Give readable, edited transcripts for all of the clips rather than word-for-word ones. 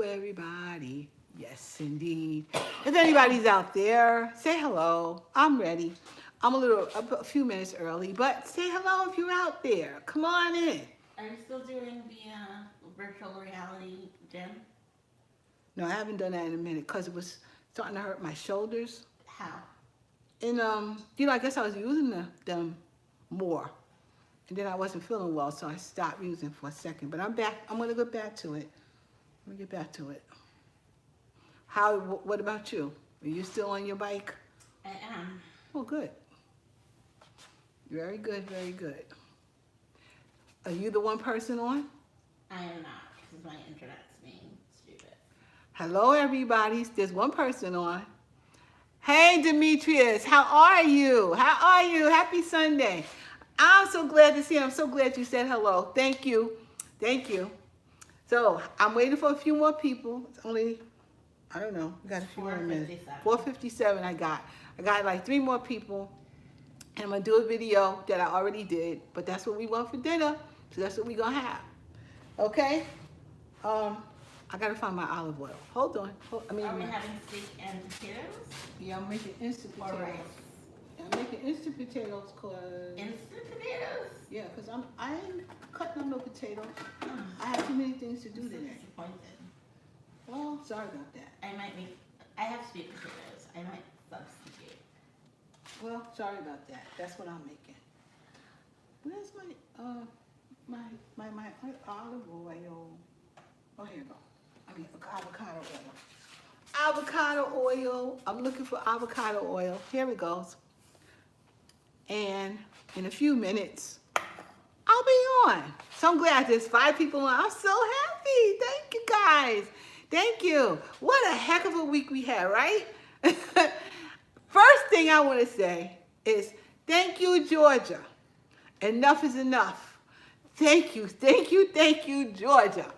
everybody. Yes, indeed. If anybody's out there, say hello. I'm ready. I'm a few minutes early, but say hello if you're out there. Come on in. Are you still doing the virtual reality gym? No, I haven't done that in a minute because it was starting to hurt my shoulders. How? And I guess I was using them more, and then I wasn't feeling well, so I stopped using for a second. But I'm back. I'm gonna get back to it. Let me get back to it. How? What about you? Are you still on your bike? I am. Oh, good. Very good. Very good. Are you the one person on? I am not because my internet's being stupid. Hello, everybody. There's one person on. Hey, Demetrius. How are you? How are you? Happy Sunday. I'm so glad to see you. I'm so glad you said hello. Thank you. Thank you. So I'm waiting for a few more people. It's only, I don't know. We got a few more minutes. 4:57. I got like 3 more people. And I'm going to do a video that I already did. But that's what we want for dinner. So that's what we're going to have. Okay? I got to find my olive oil. Hold on. Are we having steak and potatoes? Yeah, I'm making instant Or potatoes. rice? Yeah, I'm making instant potatoes because... Instant potatoes? Yeah, because I ain't cutting up no potatoes. Hmm. I have too many things to do I'm so today. disappointed. Well, sorry about that. I have sweet potatoes. I might substitute. Well, sorry about that. That's what I'm making. Where's my olive oil? Oh, here you go. I mean, avocado oil. Avocado oil. I'm looking for avocado oil. Here it goes. And in a few minutes, I'll be on. So I'm glad there's 5 people on. I'm so happy. Thank you, guys. Thank you. What a heck of a week we had, right? First thing I want to say is thank you, Georgia. Enough is enough. Thank you, Georgia.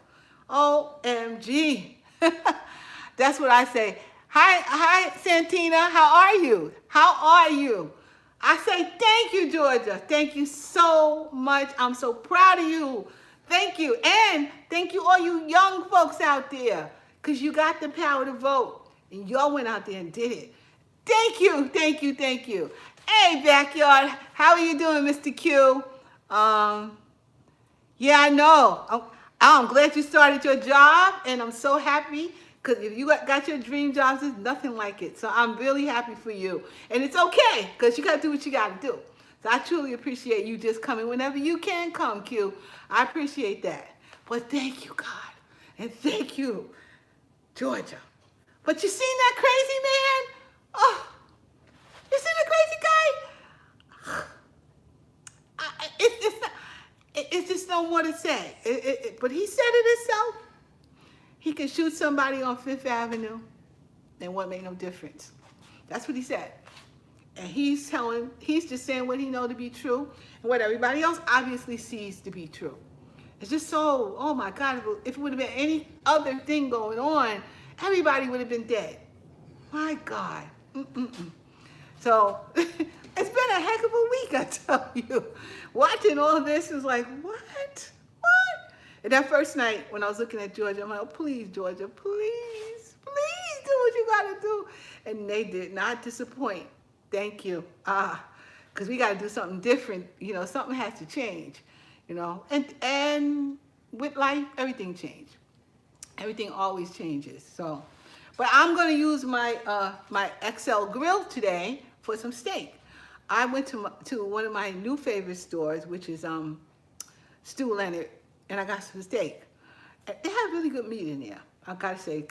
OMG. That's what I say. Hi, Santina. How are you? I say thank you, Georgia. Thank you so much. I'm so proud of you. Thank you. And thank you all you young folks out there, because you got the power to vote. And y'all went out there and did it. Thank you. Hey, Backyard. How are you doing, Mr. Q? Yeah, I know. I'm glad you started your job, and I'm so happy because if you got your dream jobs, there's nothing like it. So I'm really happy for you. And it's okay because you got to do what you got to do. So I truly appreciate you just coming whenever you can come, Q. I appreciate that. But thank you, God. And thank you, Georgia. But you seen that crazy man? Oh, you seen the crazy guy? It's just no more to say. But he said it himself. He can shoot somebody on 5th Avenue and won't make no difference. That's what he said. And he's just saying what he know to be true and what everybody else obviously sees to be true. It's just so, oh my God, if it would have been any other thing going on, everybody would have been dead. My God. So it's been a heck of a week, I tell you. Watching all this is like, what? And that first night when I was looking at Georgia, I'm like, oh, please, Georgia, please do what you got to do. And they did not disappoint. Thank you. Because we got to do something different. Something has to change. And with life, everything changes. Everything always changes. So, but I'm going to use my my XL grill today for some steak. I went to one of my new favorite stores, which is Stu Leonard, and I got some steak. They have really good meat in there. I gotta say,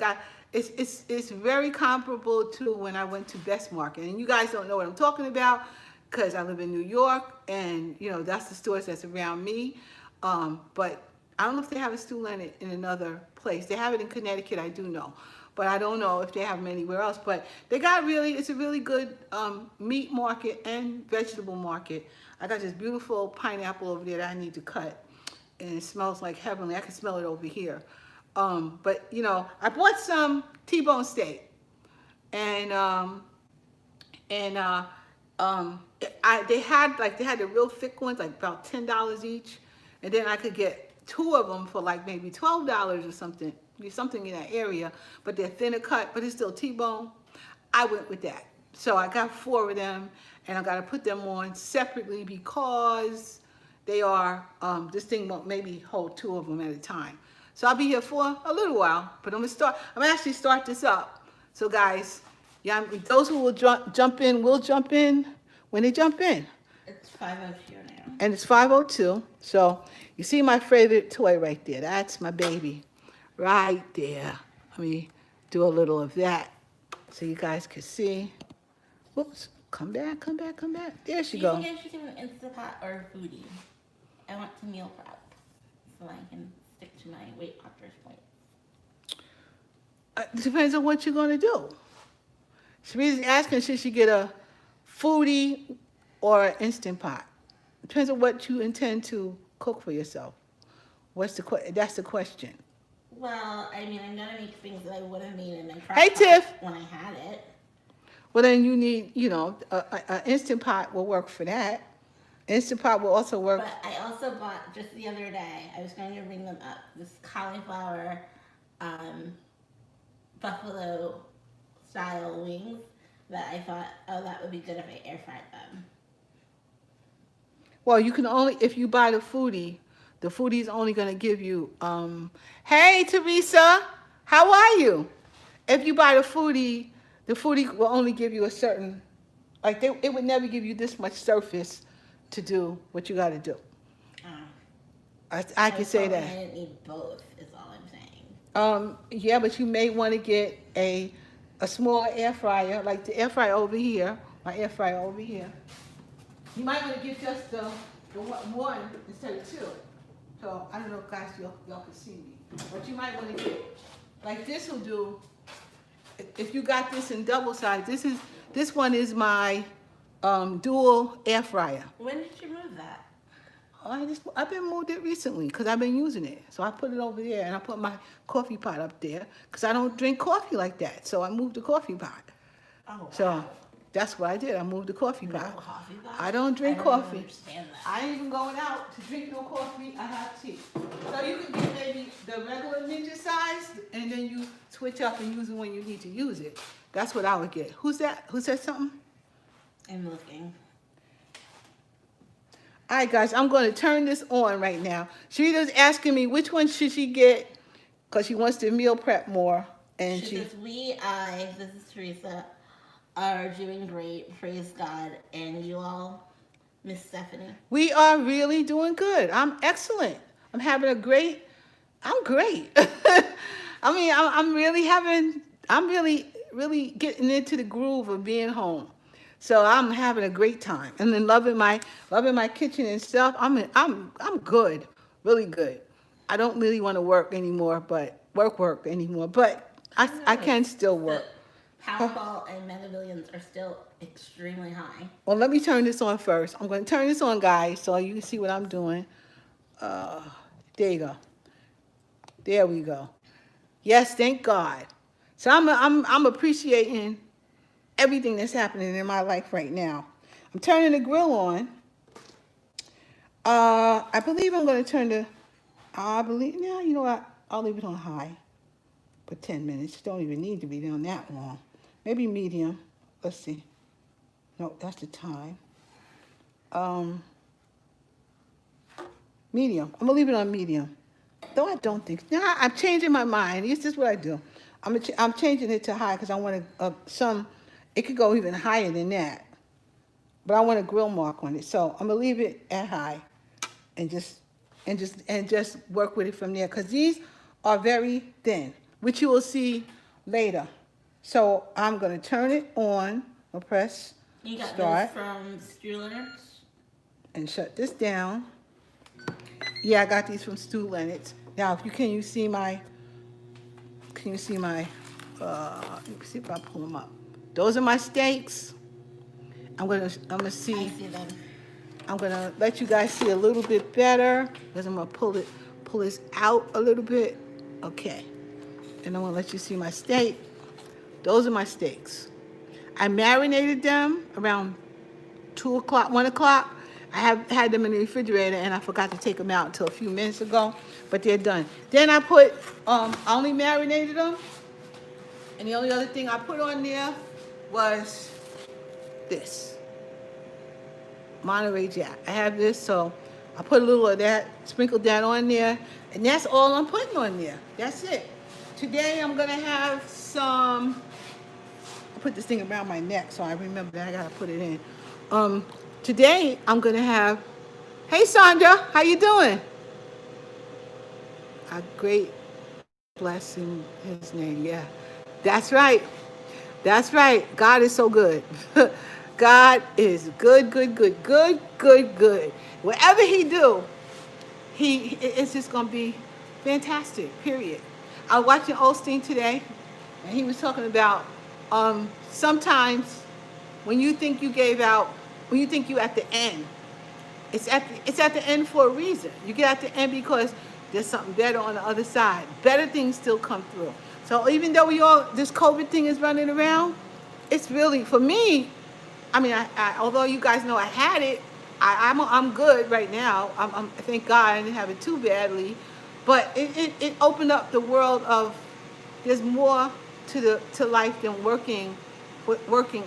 it's very comparable to when I went to Best Market, and you guys don't know what I'm talking about because I live in New York, and that's the stores that's around me. But I don't know if they have a Stu Leonard in another place. They have it in Connecticut, I do know. But I don't know if they have them anywhere else. But it's a really good meat market and vegetable market. I got this beautiful pineapple over there that I need to cut. And it smells like heavenly. I can smell it over here. But, I bought some T-bone steak. And they had the real thick ones, like about $10 each. And then I could get 2 of them for like maybe $12 or something. something in that area, but they're thinner cut, but it's still T-bone. I went with that. So I got 4 of them, and I got to put them on separately because they are, this thing won't maybe hold 2 of them at a time. So I'll be here for a little while, but I'm gonna actually start this up. So guys, yeah, those who will jump in will jump in when they jump in. It's 5:02 now. And it's 5:02. So you see my favorite toy right there. That's my baby right there. Let me do a little of that so you guys can see. Whoops. Come back, come back, come back. There she Do you go. think I should do an Instapot or a foodie? I want to meal prep so I can stick to my Weight Watchers point. It depends on what you're going to do. She's asking, should she get a foodie or an Instant Pot? Depends on what you intend to cook for yourself. That's the question. Well, I mean, I'm gonna make things that I would have made in my crock Hey, pot Tiff. when I had it. Well, then you need, an Instant Pot will work for that. Instant Pot will also work. But I also bought just the other day. I was going to bring them up. This cauliflower, buffalo style wings that I thought, oh, that would be good if I air fried them. Well, you can only, if you buy the foodie's only going to give you, hey, Teresa, how are you? If you buy the foodie will only give you a certain, it would never give you this much surface to do what you got to do. I can say that. I didn't need both, is all I'm saying. Yeah, but you may want to get a smaller air fryer, like the air fryer over here, my air fryer over here. You might want to get just the one instead of 2. So I don't know if guys y'all can see me, but you might want to get like this will do. If you got this in double size, this one is my dual air fryer. When did you move that? I've been moved it recently because I've been using it. So I put it over there and I put my coffee pot up there because I don't drink coffee like that. So I moved the coffee pot. Oh, wow. So that's what I did. I moved the coffee pot. No coffee pot? I don't drink I coffee. understand that. I ain't even going out to drink no coffee. I have tea. So you can get maybe the regular ninja size and then you switch up and use it when you need to use it. That's what I would get. Who's that? Who said something? I'm looking. All right, guys, I'm going to turn this on right now. Sharita's asking me which one should she get because she wants to meal prep more. And She says, this is Teresa, are doing great. Praise God. And you all, Miss Stephanie? We are really doing good. I'm excellent. I'm having great. I mean, I'm really getting into the groove of being home. So I'm having a great time and then loving my kitchen and stuff. I'm good, really good. I don't really want to work anymore, but I can still work. The Powerball and Mega Millions are still extremely high. Well, let me turn this on first. I'm going to turn this on, guys, so you can see what I'm doing. There you go. There we go. Yes, thank God. So I'm appreciating everything that's happening in my life right now. I'm turning the grill on. I believe I'm going to turn you know what? I'll leave it on high for 10 minutes. Don't even need to be on that long. Maybe medium. Let's see. No, that's the time. Medium. I'm going to leave it on medium. Though I don't think. Nah, I'm changing my mind. This is what I do. I'm changing it to high because I want it could go even higher than that. But I want a grill mark on it. So I'm going to leave it at high and just work with it from there. Because these are very thin, which you will see later. So I'm going to turn it on. I'll press You got start. those from Stu Leonard's? And shut this down. Yeah, I got these from Stu Leonard's. Now, can you see my, let me see if I pull them up. Those are my steaks. I'm gonna I see them. I'm gonna let you guys see a little bit better because I'm gonna pull this out a little bit. Okay. And I'm gonna let you see my steak. Those are my steaks. I marinated them around 2 o'clock, 1 o'clock. I have had them in the refrigerator and I forgot to take them out until a few minutes ago. but they're done. Then I put, I only marinated them, and the only other thing I put on there was this Monterey Jack. I have this, so I put a little of that, sprinkled that on there, and that's all I'm putting on there. That's it. Today I'm gonna have some. I put this thing around my neck, so I remember that I gotta put it in. Today I'm gonna have. Hey Sandra, how you doing? A great blessing His name. Yeah, that's right. That's right. God is so good. God is good, good, good, good, good, good. Whatever He do, it's just gonna be fantastic. Period. I was watching Osteen today, and he was talking about sometimes when you think you gave out, when you think you at the end, it's at the end for a reason. You get at the end because there's something better on the other side. Better things still come through. So even though this COVID thing is running around, it's really, for me, I mean, although you guys know I had it, I'm good right now. Thank God I didn't have it too badly, but it opened up the world of there's more to life than working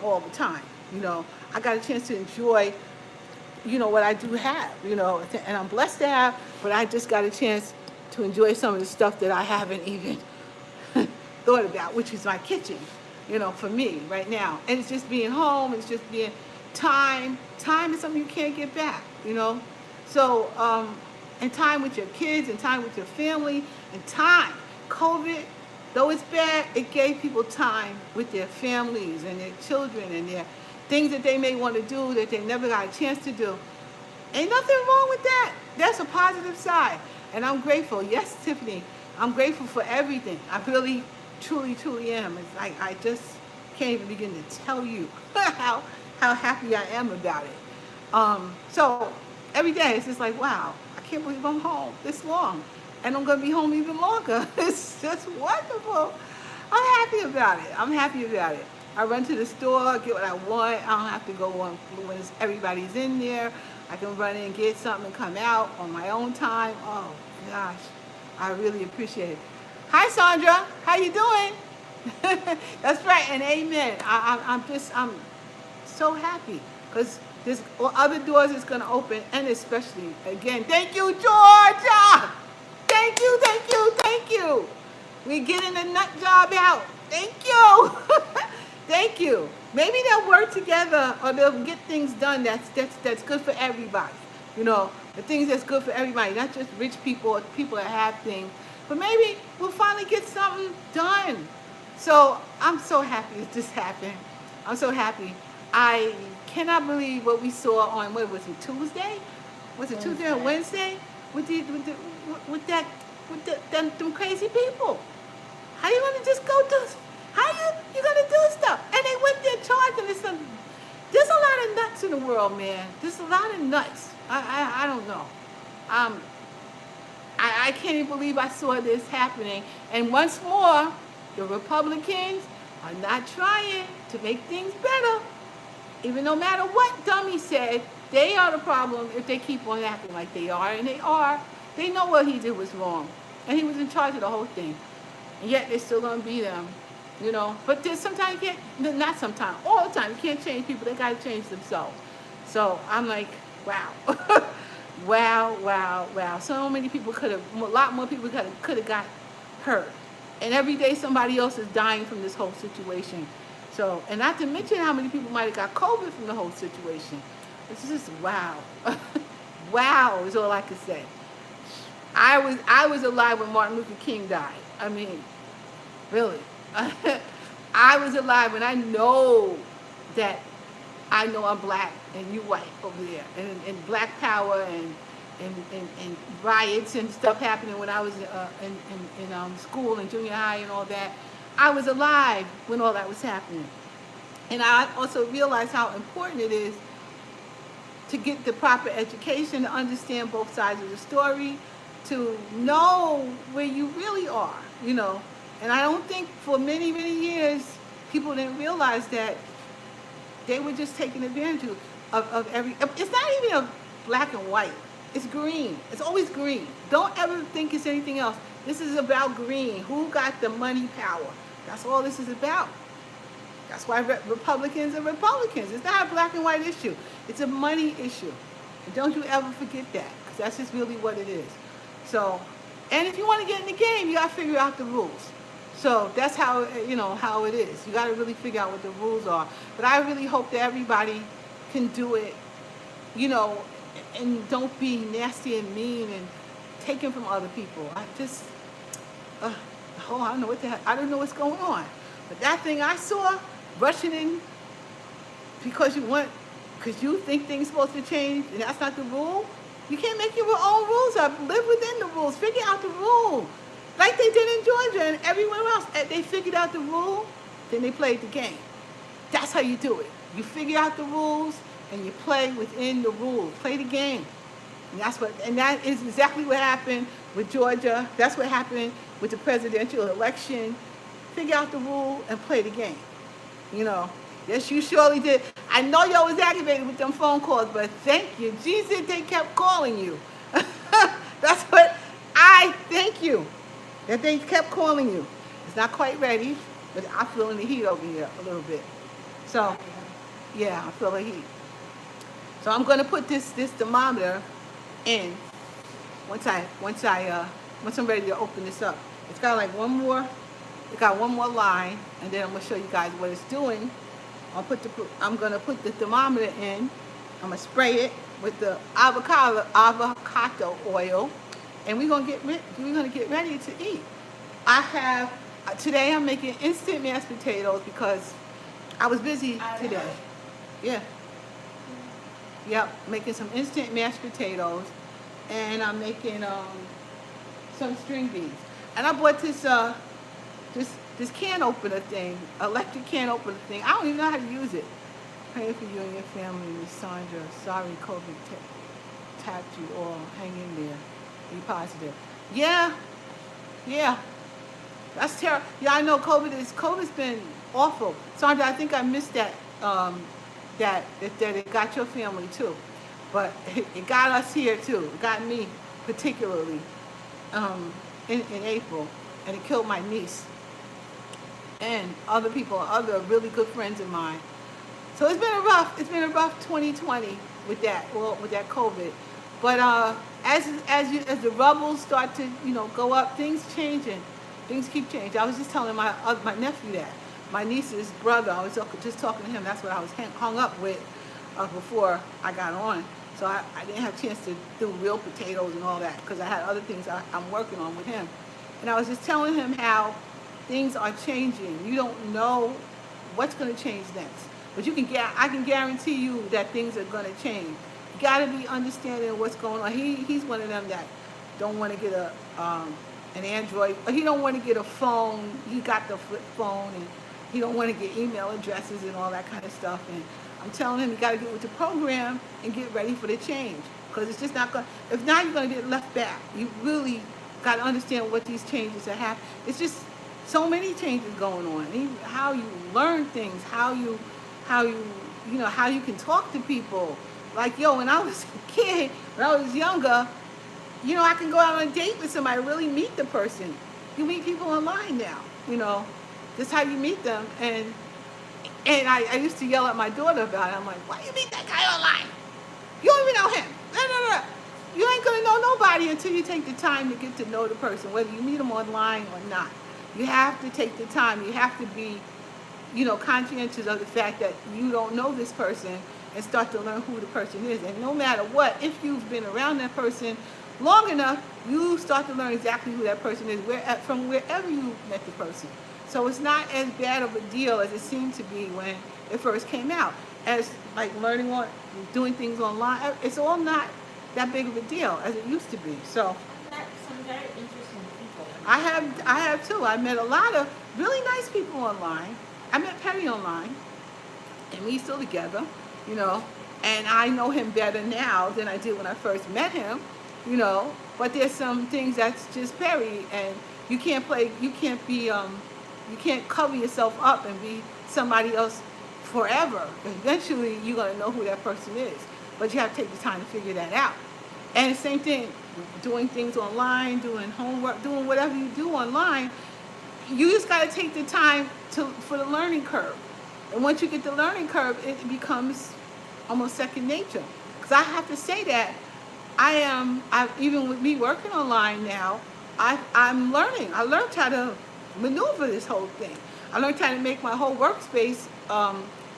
all the time. You know, I got a chance to enjoy, what I do have. And I'm blessed to have, but I just got a chance to enjoy some of the stuff that I haven't even thought about, which is my kitchen. For me right now. And it's just being home, it's just being time. Time is something you can't get back, So, and time with your kids and time with your family and time. COVID, though it's bad, it gave people time with their families and their children and their things that they may want to do that they never got a chance to do. Ain't nothing wrong with that. That's a positive side. And I'm grateful. Yes, Tiffany, I'm grateful for everything. I really truly, truly am. It's like I just can't even begin to tell you how happy I am about it. So every day it's just like, wow, I can't believe I'm home this long, and I'm gonna be home even longer. It's just wonderful. I'm happy about it. I'm happy about it. I run to the store, get what I want. I don't have to go on when everybody's in there. I can run in and get something and come out on my own time. Oh gosh, I really appreciate it. Hi Sandra, how you doing? That's right, and amen. I'm so happy because there's other doors is gonna open, and especially again, thank you, Georgia. Thank you, thank you, thank you. We're getting the nut job out. Thank you, thank you. Maybe they'll work together, or they'll get things done that's good for everybody. The things that's good for everybody, not just rich people or people that have things. But maybe we'll finally get something done. So I'm so happy this happened. I'm so happy. I cannot believe what we saw on, what was it, Tuesday? Was it Tuesday or Wednesday? With them crazy people. How you gonna just go do? How you gonna do stuff? And they went there charging this. There's a lot of nuts in the world, man. There's a lot of nuts. I don't know. I can't even believe I saw this happening. And once more, the Republicans are not trying to make things better. Even no matter what Dummy said, they are the problem if they keep on acting like they are. And they are. They know what he did was wrong. And he was in charge of the whole thing. And yet they're still going to be them. But there's sometimes you can't, not sometimes, all the time, you can't change people. They got to change themselves. So I'm like, wow. Wow, wow, wow. So many people a lot more people could have got hurt. And every day somebody else is dying from this whole situation. So, and not to mention how many people might have got COVID from the whole situation. It's just wow. Wow is all I can say. I was alive when Martin Luther King died. I mean, really. I was alive when I know that I know I'm black and you white over there, and black power and riots and stuff happening when I was in school and junior high and all that. I was alive when all that was happening. And I also realized how important it is to get the proper education, to understand both sides of the story, to know where you really are, And I don't think for many, many years, people didn't realize that they were just taking advantage of every, it's not even a black and white. It's green. It's always green. Don't ever think it's anything else. This is about green. Who got the money power? That's all this is about. That's why Republicans are Republicans. It's not a black and white issue. It's a money issue. And don't you ever forget that, because that's just really what it is. So, and if you want to get in the game, you got to figure out the rules. So that's how, how it is. You got to really figure out what the rules are. But I really hope that everybody can do it, and don't be nasty and mean and taking from other people. I just, I don't know what the heck. I don't know what's going on. But that thing I saw, rushing in because you think things supposed to change, and that's not the rule. You can't make your own rules up. Live within the rules. Figure out the rule. Like they did in Georgia and everywhere else. They figured out the rule, then they played the game. That's how you do it. You figure out the rules and you play within the rules. Play the game. And that is exactly what happened with Georgia. That's what happened with the presidential election. Figure out the rule and play the game. Yes, you surely did. I know y'all was aggravated with them phone calls, but thank you. Jesus, they kept calling you. That's what I thank you, that they kept calling you. It's not quite ready, but I'm feeling the heat over here a little bit. So, yeah, I feel the heat. So I'm going to put this thermometer in once I'm ready to open this up. It's got like one more line, and then I'm going to show you guys what it's doing. I'm going to put the thermometer in. I'm going to spray it with the avocado oil, and we're going to get ready to eat. Today I'm making instant mashed potatoes because I was busy today. Yeah. Yep, making some instant mashed potatoes, and I'm making some string beans. And I bought this can opener thing, electric can opener thing. I don't even know how to use it. Praying for you and your family, Miss Sandra. Sorry COVID tapped you all. Hang in there. Be positive. Yeah. That's terrible. Yeah, I know COVID's been awful. Sandra, I think I missed that that it got your family too. But it got us here too. It got me particularly in April. And it killed my niece and other people, other really good friends of mine. So it's been a rough 2020 with that COVID. But as the rubbles start to go up, things keep changing. I was just telling my nephew that, my niece's brother. I was just talking to him. That's what I was hung up with before I got on. So I didn't have a chance to do real potatoes and all that because I had other things I'm working on with him. And I was just telling him how things are changing. You don't know what's going to change next. But I can guarantee you that things are going to change. You got to be understanding of what's going on. He's one of them that don't want to get an Android. Or he don't want to get a phone. He got the flip phone, and he don't want to get email addresses and all that kind of stuff. And I'm telling him you got to get with the program and get ready for the change. Because it's just not going to, if not, you're going to get left back. You really got to understand what these changes are happening. It's just so many changes going on. Even how you learn things, how you can talk to people. Like, when I was a kid, when I was younger, I can go out on a date with somebody, really meet the person. You meet people online now, That's how you meet them. And I used to yell at my daughter about it. I'm like, why you meet that guy online? You don't even know him. No. You ain't going to know nobody until you take the time to get to know the person, whether you meet them online or not. You have to take the time. You have to be, conscientious of the fact that you don't know this person and start to learn who the person is. And no matter what, if you've been around that person long enough, you start to learn exactly who that person is from wherever you met the person. So it's not as bad of a deal as it seemed to be when it first came out. As like doing things online, it's all not that big of a deal as it used to be. So Met some very interesting people. I have too. I met a lot of really nice people online. I met Perry online, and we still together, and I know him better now than I did when I first met him, but there's some things that's just Perry, and you can't cover yourself up and be somebody else forever. Eventually you're going to know who that person is, but you have to take the time to figure that out. And the same thing, doing things online, doing homework, doing whatever you do online, you just got to take the time for the learning curve. And once you get the learning curve, it becomes almost second nature. Because I have to say that even with me working online now, I'm learning. I learned how to maneuver this whole thing. I learned how to make my whole workspace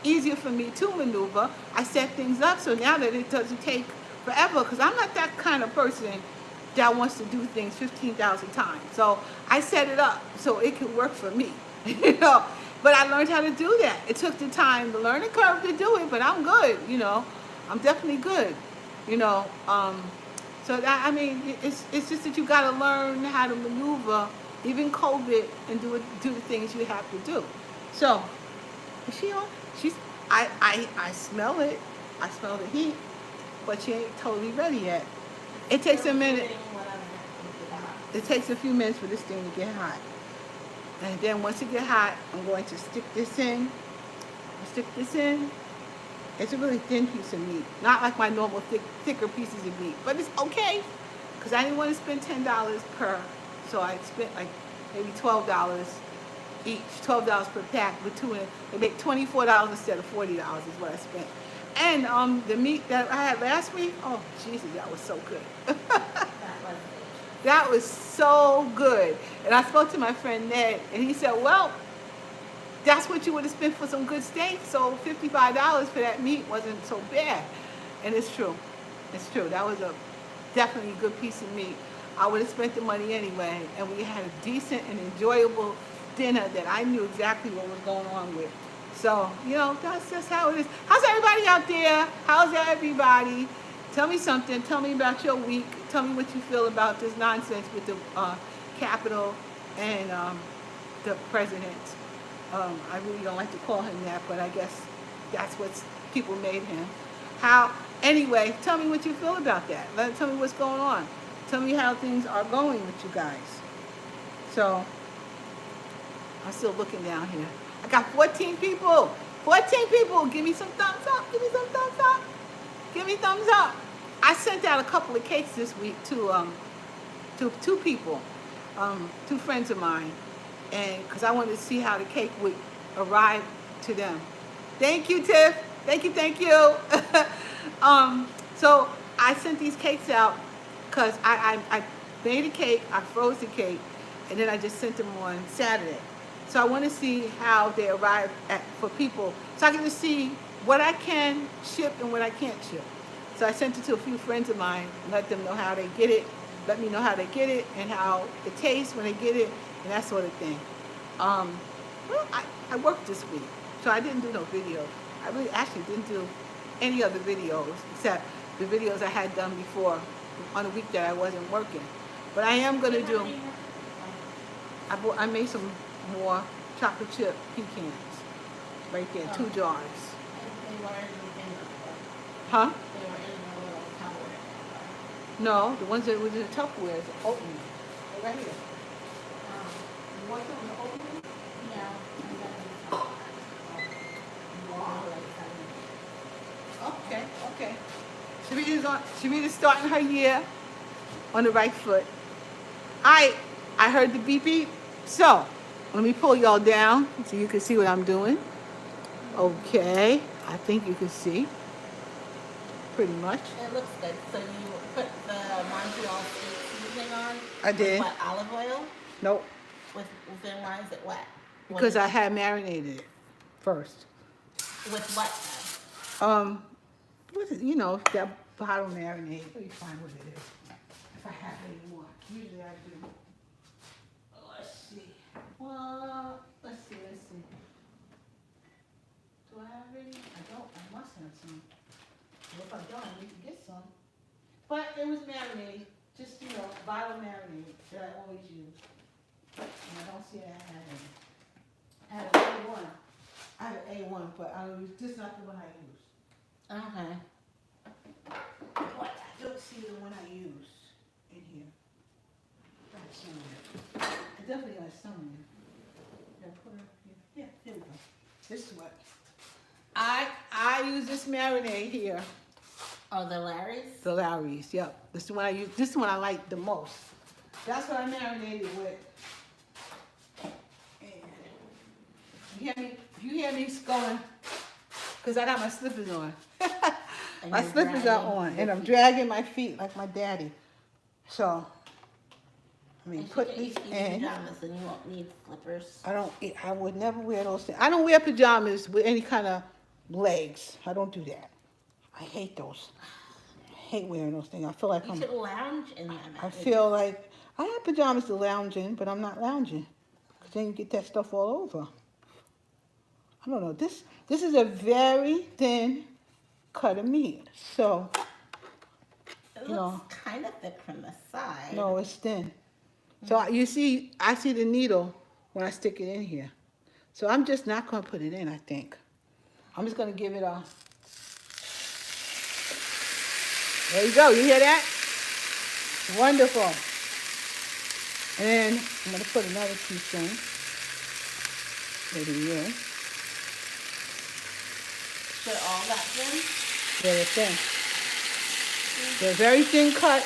easier for me to maneuver. I set things up so now that it doesn't take forever, because I'm not that kind of person that wants to do things 15,000 times. So I set it up so it can work for me, you know. But I learned how to do that. It took the time, the learning curve to do it, but I'm good, you know. I'm definitely good, you know. So that, I mean, it's just that you got to learn how to maneuver, even COVID, and do the things you have to do. So, is she on? I smell it. I smell the heat, but she ain't totally ready yet. It takes a minute. It takes a few minutes for this thing to get hot. And then once it gets hot, I'm going to stick this in. It's a really thin piece of meat. Not like my normal thicker pieces of meat. But it's okay, because I didn't want to spend $10 per. So I spent like maybe $12 each. $12 per pack with two in it. They make $24 instead of $40 is what I spent. And the meat that I had last week, oh Jesus, that was so good. That was so good. And I spoke to my friend Ned, and he said, well, that's what you would have spent for some good steak, so $55 for that meat wasn't so bad. And it's true. It's true. That was definitely a good piece of meat. I would have spent the money anyway, and we had a decent and enjoyable dinner that I knew exactly what was going on with. So, you know, that's just how it is. How's everybody out there? How's everybody? Tell me something. Tell me about your week. Tell me what you feel about this nonsense with the Capitol and the president. I really don't like to call him that, but I guess that's what people made him. Anyway, tell me what you feel about that. Tell me what's going on. Tell me how things are going with you guys. So, I'm still looking down here. I got 14 people. 14 people. Give me some thumbs up. Give me some thumbs up. Give me thumbs up. I sent out a couple of cakes this week to two people, two friends of mine, and because I wanted to see how the cake would arrive to them. Thank you, Tiff. Thank you. So I sent these cakes out because I made a cake, I froze the cake, and then I just sent them on Saturday. So I want to see how they arrive for people, so I can just see what I can ship and what I can't ship. So I sent it to a few friends of mine, let them know how they get it, let me know how they get it, and how it tastes when they get it, and that sort of thing. Well, I worked this week, so I didn't do no videos. I really actually didn't do any other videos, except the videos I had done before on a week that I wasn't working. But I am going to do, I made some more chocolate chip pecans right there, 2 jars. Huh? No, the ones that was in the Tupperware is oatmeal. They're right here. You want some of the oatmeal? Okay. Sharita's starting her year on the right foot. I heard the beep beep. So, let me pull y'all down so you can see what I'm doing. Okay, I think you can see. Pretty much. It looks good. So you put the Montreal steak seasoning on? I did. With what, olive oil? Nope. Then why is it wet? Because I had marinated it first. With what then? What is, that bottle marinade. Let me find what it is. If I have any more. Usually I do. Let's see. Well, let's see. Do I have any? I don't. I must have some. Well, if I don't, I need to get some. But it was marinade. Just, bottle marinade that I always use. And I don't see that I have any. I have an A1. I have an A1, but I don't use, this is not the one I use. Okay. But I don't see the one I use in here. I have somewhere. I definitely have somewhere. Did I put it up here? Yeah, here we go. This is what. I use this marinade here. Oh, the Larry's? The Lowry's, yep. This is the one I use. This is the one I like the most. That's what I marinated with. And you hear me going, because I got my slippers on. And My you're slippers are dragging on, your and I'm feet. dragging my feet like my daddy. So, let me And put get you these skinny in. pajamas and you won't need slippers. I would never wear those things. I don't wear pajamas with any kind of legs. I don't do that. I hate those. I hate wearing those things. I feel like You should lounge in them. I feel like I have pajamas to lounge in, but I'm not lounging. Because then you get that stuff all over. I don't know. This is a very thin cut of meat. So, It you know, looks kind of thick from the side. no, it's thin. So you see, I see the needle when I stick it in here. So I'm just not going to put it in, I think. I'm just going to give it a... There you go. You hear that? Wonderful. And then I'm going to put another piece in. Maybe here. Should all that thin? Very thin. They're very thin cut.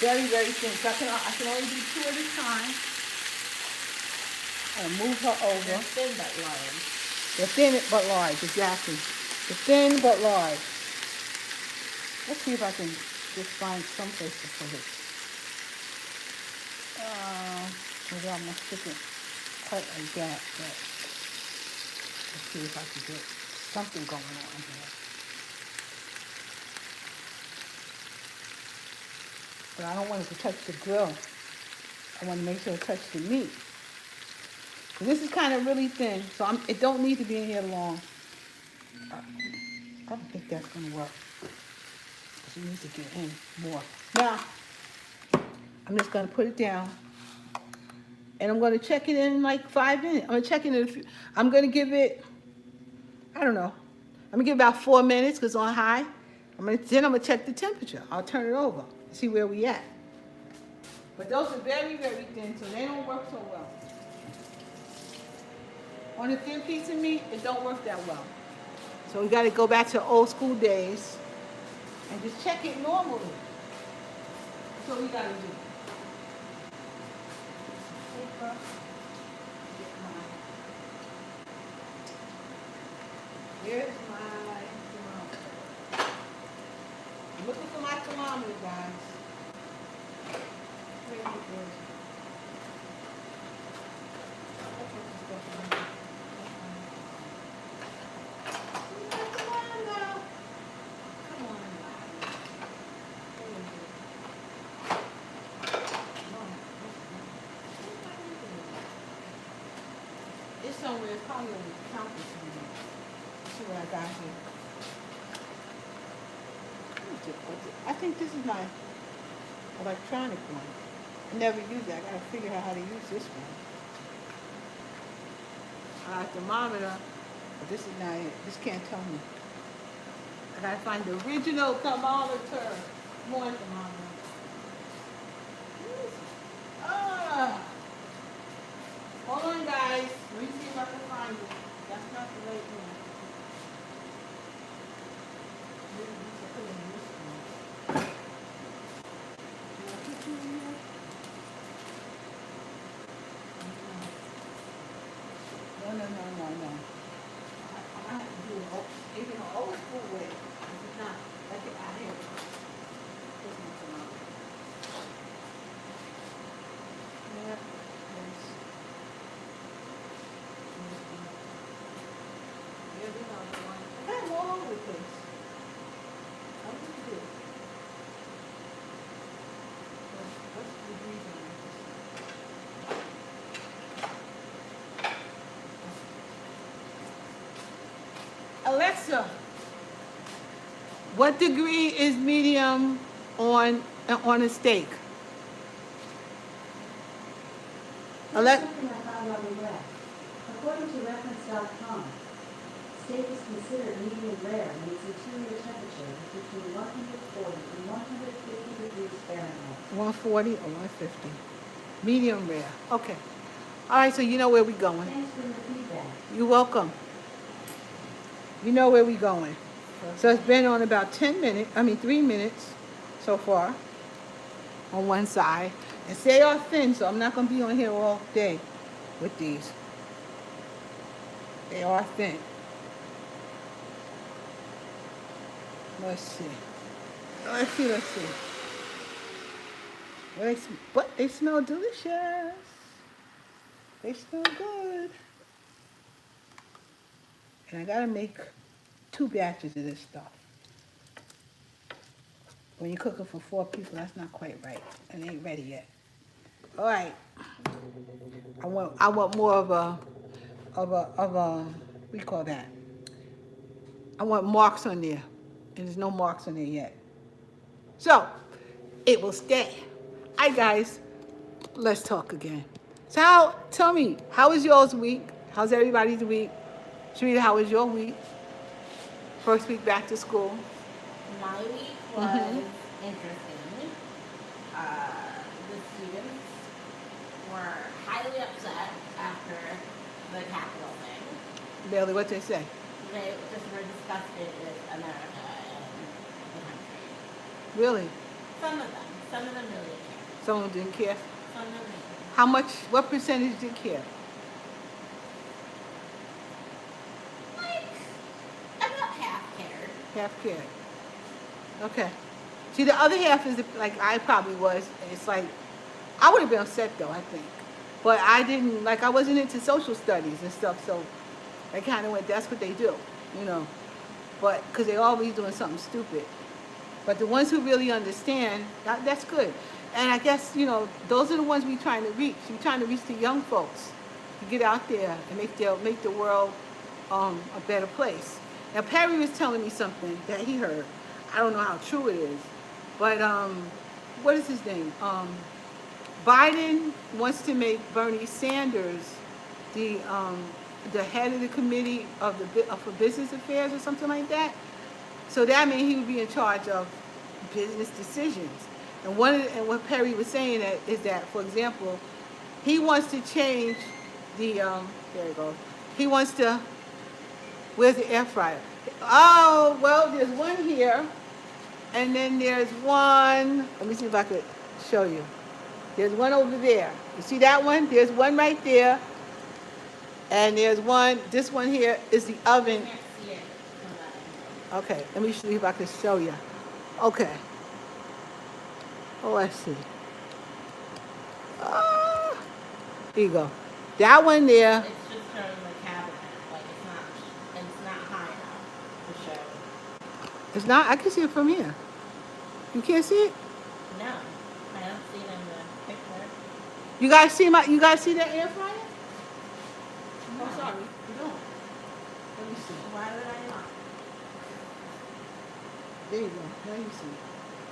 Very, very thin. So I can only do 2 at a time. I'll move her over. They're thin but large. They're thin but large, exactly. They're thin but large. Let's see if I can just find some place to put it. Maybe I'm not sticking quite like that, but let's see if I can get something going on here. But I don't want it to touch the grill. I want to make sure it touches the meat. And this is kind of really thin, so it don't need to be in here long. I don't think that's going to work. Because you need to get in more. Now, I'm just going to put it down. And I'm going to check it in like 5 minutes. I'm going to check it in I'm going to give it, I don't know. I'm going to give it about 4 minutes because it's on high. Then I'm going to check the temperature. I'll turn it over and see where we at. But those are very, very thin, so they don't work so well. On a thin piece of meat, it don't work that well. So we got to go back to old school days and just check it normally. That's what we got to do. Paper. Here's my thermometer. I'm looking for my thermometer, guys. Where is it? It's somewhere, it's probably on the counter somewhere. Let's see what I got here. I think this is my electronic one. I never use it. I gotta figure out how to use this one. Thermometer, but this is not it. This can't tell me. I gotta find the original thermometer. More thermometer. Ah. Hold on, guys. Let me see if I can find it. That's not the right one. Maybe we should put it in this one. Can I put you in here? No. I have to do it in an old school way. This is not like it out here. This is not. Yeah, yes. Here's another one. I got them all over the place. I really do. What's the degrees on this? Alexa, what degree is medium on a steak? Here's something I found on the web. According to reference.com, steak is considered medium rare when its interior temperature is between 140 and 150 degrees Fahrenheit. 140 or 150? Medium rare. Okay. All right, so you know where we're going. Thanks for your feedback. You're welcome. You know where we're going. So it's been on about 10 minutes, 3 minutes so far on one side. And they are thin, so I'm not going to be on here all day with these. They are thin. Let's see. Let's see. But they smell delicious. They smell good. And I gotta make 2 batches of this stuff. When you're cooking for 4 people, that's not quite right. It ain't ready yet. All right. I want more of a, what do you call that? I want marks on there. And there's no marks on there yet. So, it will stay. All right, guys, let's talk again. So, tell me, how was yours week? How's everybody's week? Sharita, how was your week? First week back to school. My week was interesting. The students were highly upset after the Capitol thing. Bailey, what they say? They just were disgusted with America and the country. Really? Some of them really didn't care. Someone didn't care? Some of them didn't. How much, what percentage did care? Like, about half cared. Half cared. Okay. See, the other half is like I probably was. It's like, I would have been upset though, I think. But I didn't, like I wasn't into social studies and stuff, so I kind of went, that's what they do, you know. But, because they're always doing something stupid. But the ones who really understand, that's good. And I guess, you know, those are the ones we're trying to reach. We're trying to reach the young folks to get out there and make the world a better place. Now, Perry was telling me something that he heard. I don't know how true it is. But, what is his name? Biden wants to make Bernie Sanders the head of the committee for business affairs or something like that. So that means he would be in charge of business decisions. And what Perry was saying is that, for example, he wants to change the there it goes. He wants to. Where's the air fryer? Oh, well, there's one here, and then there's one. Let me see if I could show you. There's one over there. You see that one? There's one right there. And there's one, this one here is the oven. I can't see it from that angle. Okay, let me see if I can show you. Okay. Oh, let's see. Ah, here you go. That one there. It's just showing the cabinet. Like, it's not high enough to show. It's not, I can see it from here. You can't see it? No, I don't see it in the picture. You guys see that air fryer? Oh, sorry. You don't. Let me see. Why would I not? There you go. Now you see.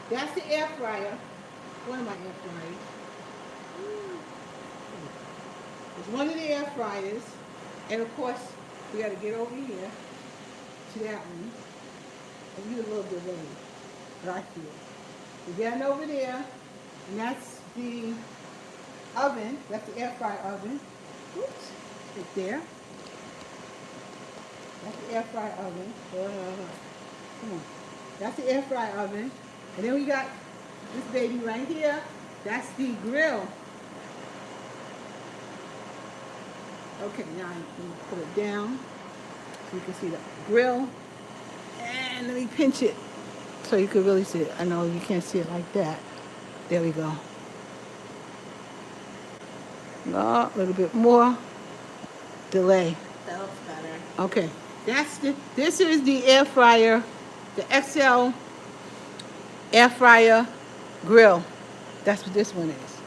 That's the air fryer. One of my air fryers. It's one of the air fryers. And of course, we got to get over here to that one. And you a little bit late. But I feel. We're getting over there. And that's the oven. That's the air fryer oven. Oops. Right there. That's the air fryer oven. Come on. That's the air fryer oven. And then we got this baby right here. That's the grill. Okay, now I can put it down so you can see the grill. And let me pinch it so you can really see it. I know you can't see it like that. There we go. No, a little bit more. Delay. That looks better. Okay. This is the air fryer, the XL air fryer grill. That's what this one is.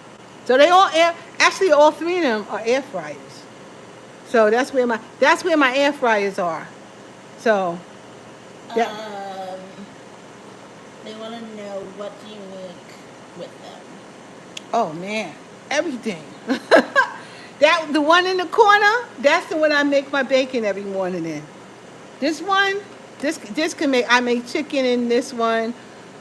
So they all actually all 3 of them are air fryers. So that's where my air fryers are. So that, They want to know what do you make with them. oh man, everything. The one in the corner, that's the one I make my bacon every morning in. This one, I make chicken in this one.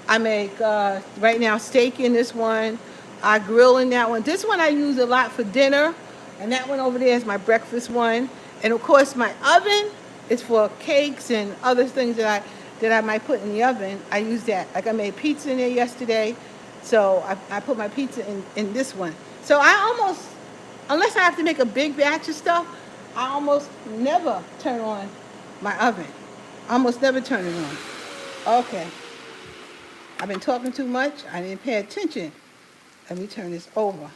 I make, right now, steak in this one. I grill in that one. This one I use a lot for dinner. And that one over there is my breakfast one. And of course, my oven is for cakes and other things that that I might put in the oven, I use that. Like I made pizza in there yesterday, so I put my pizza in this one. So I almost, unless I have to make a big batch of stuff, I almost never turn on my oven. Almost never turn it on. Okay. I've been talking too much. I didn't pay attention. Let me turn this over.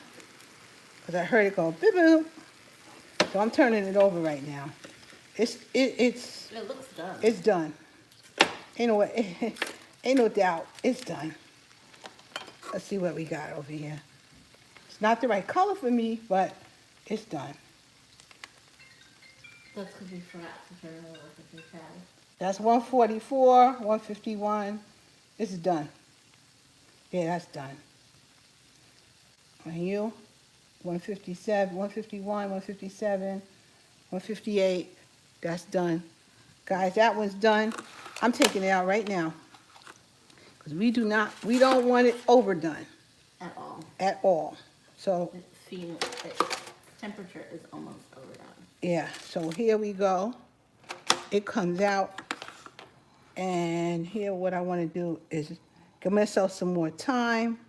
Because I heard it go boop boop. So I'm turning it over right now. It's It looks done. it's done. Ain't no ain't no doubt. It's done. Let's see what we got over here. It's not the right color for me, but it's done. That's because we forgot to turn it over with the pan. That's 144, 151. This is done. Yeah, that's done. And you? 157, 151, 157, 158. That's done. Guys, that one's done. I'm taking it out right now. Because we don't want it overdone At all. at all. So, Its temperature is almost overdone. yeah, so here we go. It comes out. And here what I want to do is give myself some more time.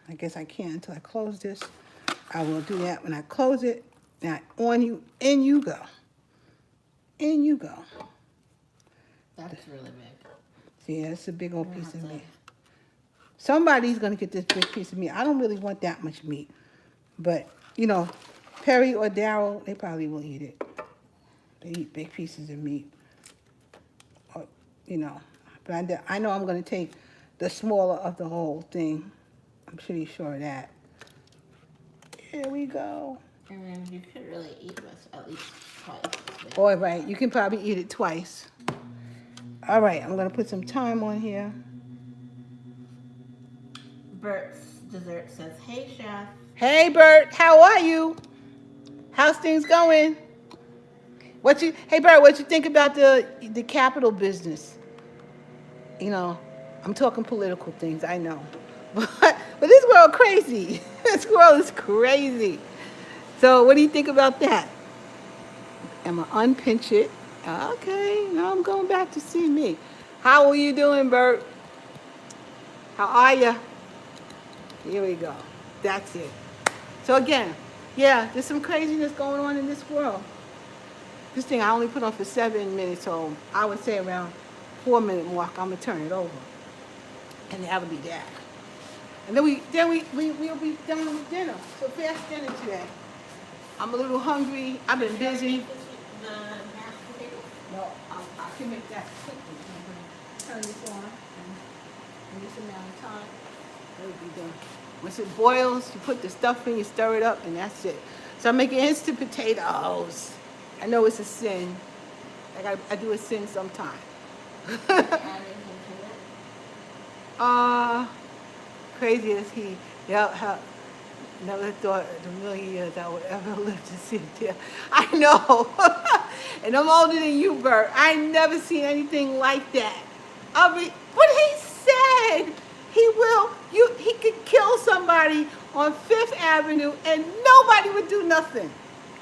I guess I can't until I close this. I will do that when I close it. Now, on you, in you go. In you go. That's really big. See, that's a big old We're gonna piece of have to- meat. Somebody's going to get this big piece of meat. I don't really want that much meat. But, you know, Perry or Daryl, they probably will eat it. They eat big pieces of meat. Or, you know, but I know I'm going to take the smaller of the whole thing. I'm pretty sure of that. Here we go. I mean, you could really eat this at least twice. All right, you can probably eat it twice. All right, I'm going to put some time on here. Bert's dessert says, "Hey, chef." Hey, Bert, how are you? How's things going? Hey, Bert, what you think about the capital business? You know, I'm talking political things, I know. But this world crazy. This world is crazy. So what do you think about that? I'm going to unpinch it. Okay, now I'm going back to see me. How are you doing, Bert? How are you? Here we go. That's it. So again, yeah, there's some craziness going on in this world. This thing I only put on for 7 minutes, so I would say around 4-minute mark, I'm gonna turn it over. And that'll be that. And then we'll be done with dinner. So fast dinner today. I'm a little hungry. I've been busy. The mashed potatoes? No, I can make that quickly. Turn this on in this amount of time. That'll be done. Once it boils, you put the stuff in, you stir it up, and that's it. So I'm making instant potatoes. I know it's a sin. I do a sin sometime. Crazy as he. Yeah, never thought in a million years I would ever live to see it there. I know. And I'm older than you, Bert. I never seen anything like that. I mean, what he said, he could kill somebody on 5th Avenue and nobody would do nothing.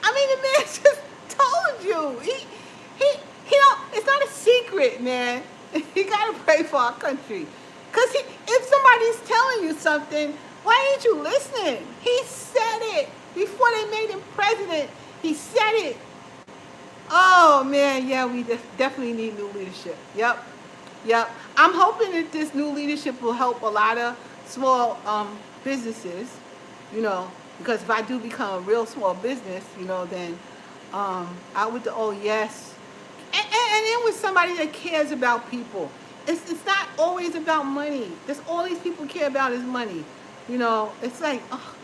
I mean, the man just told you. He don't, it's not a secret, man. You gotta pray for our country. Because if somebody's telling you something, why ain't you listening? He said it. Before they made him president, he said it. Oh, man, yeah, we definitely need new leadership. Yep. I'm hoping that this new leadership will help a lot of small businesses, you know, because if I do become a real small business, you know, then I would, yes. And then with somebody that cares about people. It's not always about money. That's all these people care about is money. You know, it's like, oh,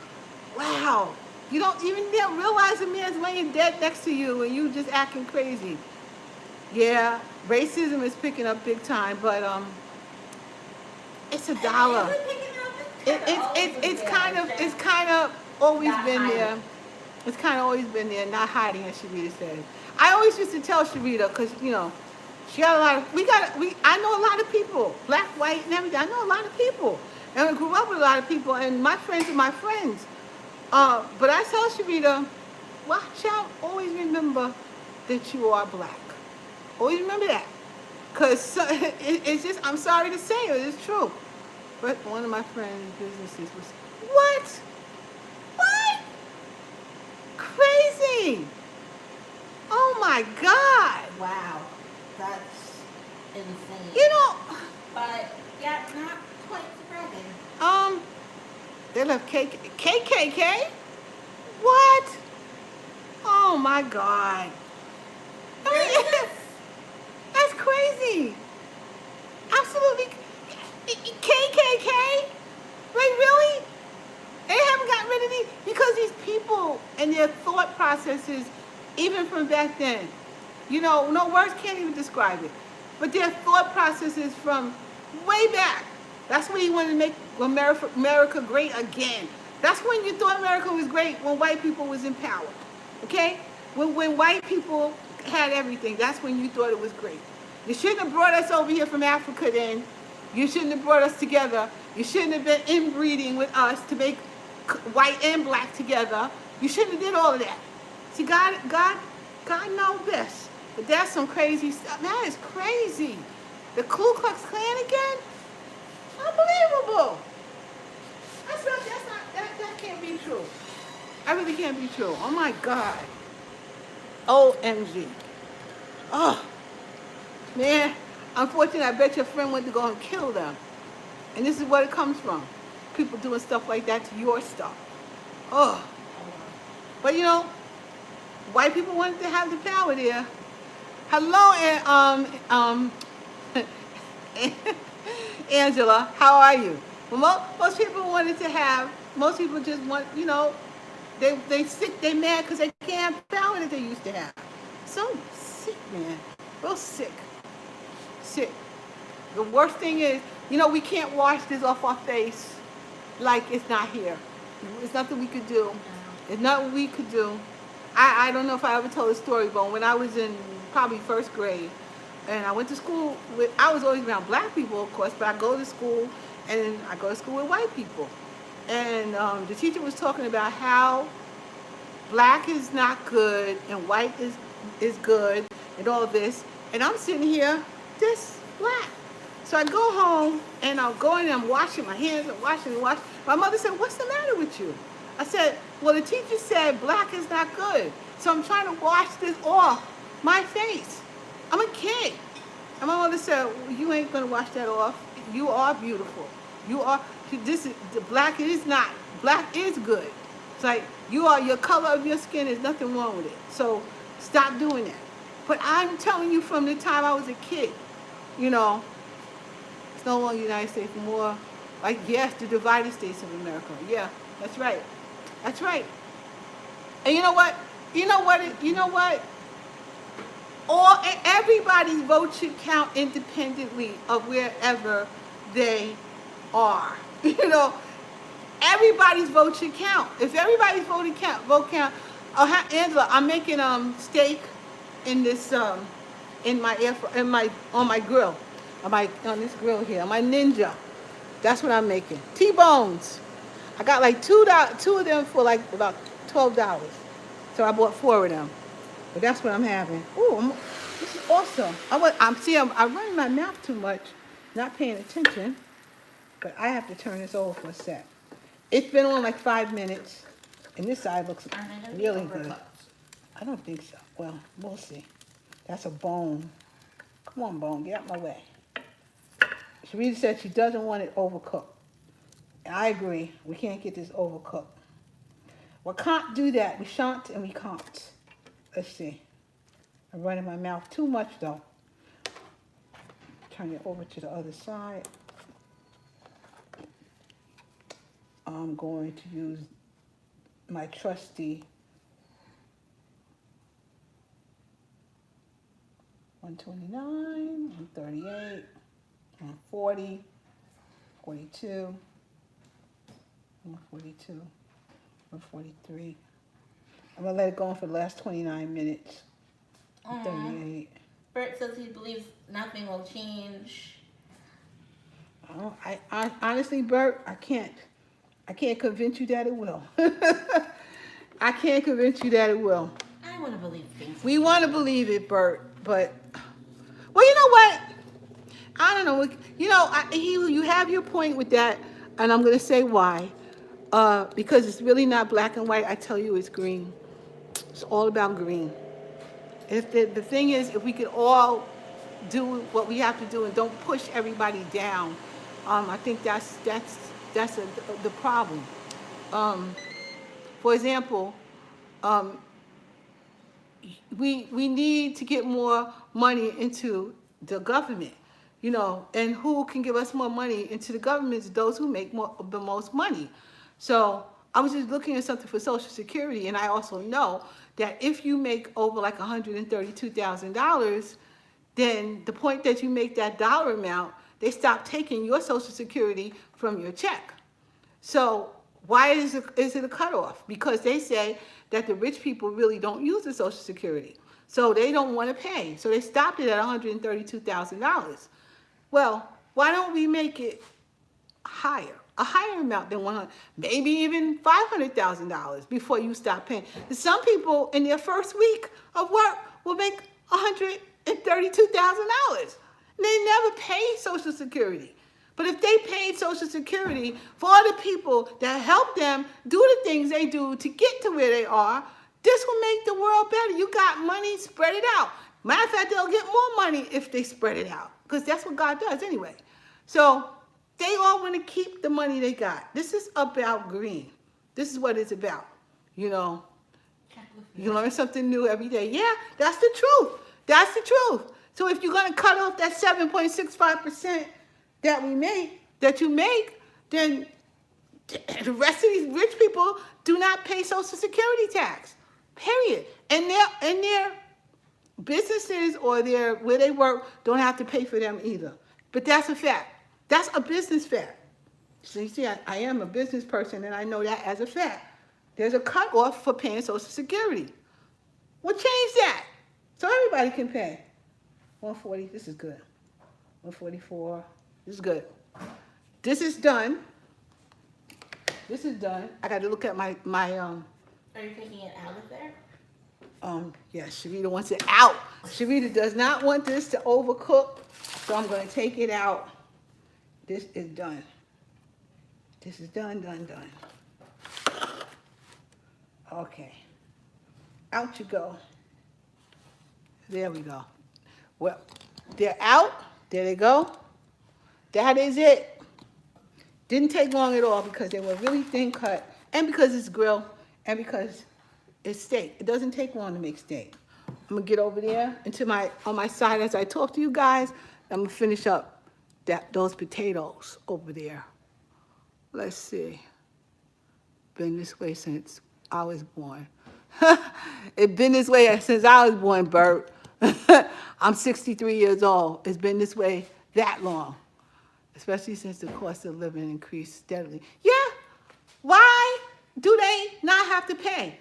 wow. You don't even realize a man's laying dead next to you and you just acting crazy. Yeah, racism is picking up big time, but it's a dollar. It's kind of always been there. It's kind of always been there, not hiding, as Sharita says. I always used to tell Sharita, because, you know, she got a lot of, I know a lot of people, black, white, and everything. I know a lot of people. And I grew up with a lot of people, and my friends are my friends. But I tell Sharita, watch out, always remember that you are black. Always remember that. Because it's just, I'm sorry to say it, it's true. But one of my friends' businesses was, what? What? Crazy. Oh my God. Wow, that's insane. You know, But yeah, not quite surprising. they left KKK? What? Oh my God. I mean, that's crazy. Absolutely. KKK? Like, really? They haven't gotten rid of these because these people and their thought processes, even from back then, you know, no words can't even describe it. But their thought processes from way back. That's when you wanted to make America great again. That's when you thought America was great, when white people was in power. Okay? When white people had everything, that's when you thought it was great. You shouldn't have brought us over here from Africa then. You shouldn't have brought us together. You shouldn't have been inbreeding with us to make white and black together. You shouldn't have did all of that. See, God knows best. But that's some crazy stuff. That is crazy. The Ku Klux Klan again? Unbelievable. That can't be true. That really can't be true. Oh my God. OMG. Oh, man. Unfortunately, I bet your friend went to go and kill them. And this is what it comes from. People doing stuff like that to your stuff. Oh. But you know, white people wanted to have the power there. Hello, Angela. How are you? Well, most people wanted to have. Most people just want, you know, they sick. They mad because they can't have power that they used to have. So sick, man. Real sick. Sick. The worst thing is, you know, we can't wash this off our face like it's not here. It's nothing we could do. It's not what we could do. I don't know if I ever told a story, but when I was in probably first grade, and I went to school with, I was always around black people, of course, but I go to school, and I go to school with white people. And the teacher was talking about how black is not good and white is good and all this. And I'm sitting here, this black. So I go home and I'll go in and I'm washing my hands and washing and washing. My mother said, what's the matter with you? I said, well, the teacher said black is not good. So I'm trying to wash this off my face. I'm a kid. And my mother said, well, you ain't going to wash that off. You are beautiful. You are, this is, the black is not, black is good. It's like, you are, your color of your skin, there's nothing wrong with it. So stop doing that. But I'm telling you from the time I was a kid, you know, it's no longer the United States, more like, yes, the divided states of America. Yeah, that's right. That's right. And you know what? You know what? You know what? Everybody's vote should count independently of wherever they are. You know, everybody's vote should count. If everybody's vote count. Oh, Angela, I'm making steak in this on my grill, on this grill here, on my Ninja. That's what I'm making. T-bones. I got like two of them for like about $12. So I bought 4 of them. But that's what I'm having. Ooh, this is awesome. I'm running my mouth too much, not paying attention. But I have to turn this over for a sec. It's been on like 5 minutes, and this side looks really good. I don't think so. Well, we'll see. That's a bone. Come on, bone, get out my way. Sharita said she doesn't want it overcooked. And I agree. We can't get this overcooked. We can't do that. We shan't and we can't. Let's see. I'm running my mouth too much though. Turn it over to the other side. I'm going to use my trusty 129, 138, 140, 42, 142, 143. I'm going to let it go on for the last 29 minutes. 38. Bert says he believes nothing will change. I honestly, Bert, I can't convince you that it will. I can't convince you that it will. I want to believe things. We want to believe it, Bert, but, well, you know what? I don't know. You have your point with that, and I'm going to say why. Because it's really not black and white. I tell you, it's green. It's all about green. If the thing is, if we could all do what we have to do and don't push everybody down, I think the problem. Um, for example, um, we need to get more money into the government, and who can give us more money into the government is those who make the most money. So I was just looking at something for Social Security, and I also know that if you make over like $132,000, then the point that you make that dollar amount, they stop taking your Social Security from your check. So why is it a cutoff? Because they say that the rich people really don't use the Social Security. So they don't want to pay. So they stopped it at $132,000. Well, why don't we make it higher? A higher amount than 100, maybe even $500,000 before you stop paying. Some people in their first week of work will make $132,000. They never pay Social Security. But if they paid Social Security for all the people that help them do the things they do to get to where they are, this will make the world better. You got money, spread it out. Matter of fact, they'll get more money if they spread it out, because that's what God does anyway. So they all want to keep the money they got. This is about green. This is what it's about. You learn something new every day. Yeah, that's the truth. That's the truth. So if you're going to cut off that 7.65% that you make, then the rest of these rich people do not pay Social Security tax. Period. And their businesses or where they work don't have to pay for them either. But that's a fact. That's a business fact. So you see, I am a business person, and I know that as a fact. There's a cutoff for paying Social Security. We'll change that so everybody can pay. 140, this is good. 144, this is good. This is done. This is done. I got to look at my Are you taking it out of there? Yeah, Sharita wants it out. Sharita does not want this to overcook, so I'm going to take it out. This is done. This is done. Okay. Out you go. There we go. Well, they're out. There they go. That is it. Didn't take long at all because they were really thin cut, and because it's grilled, and because it's steak. It doesn't take long to make steak. I'm gonna get over there on my side as I talk to you guys. I'm gonna finish up those potatoes over there. Let's see. Been this way since I was born. It's been this way since I was born, Bert. I'm 63 years old. It's been this way that long, especially since the cost of living increased steadily. Yeah, why do they not have to pay?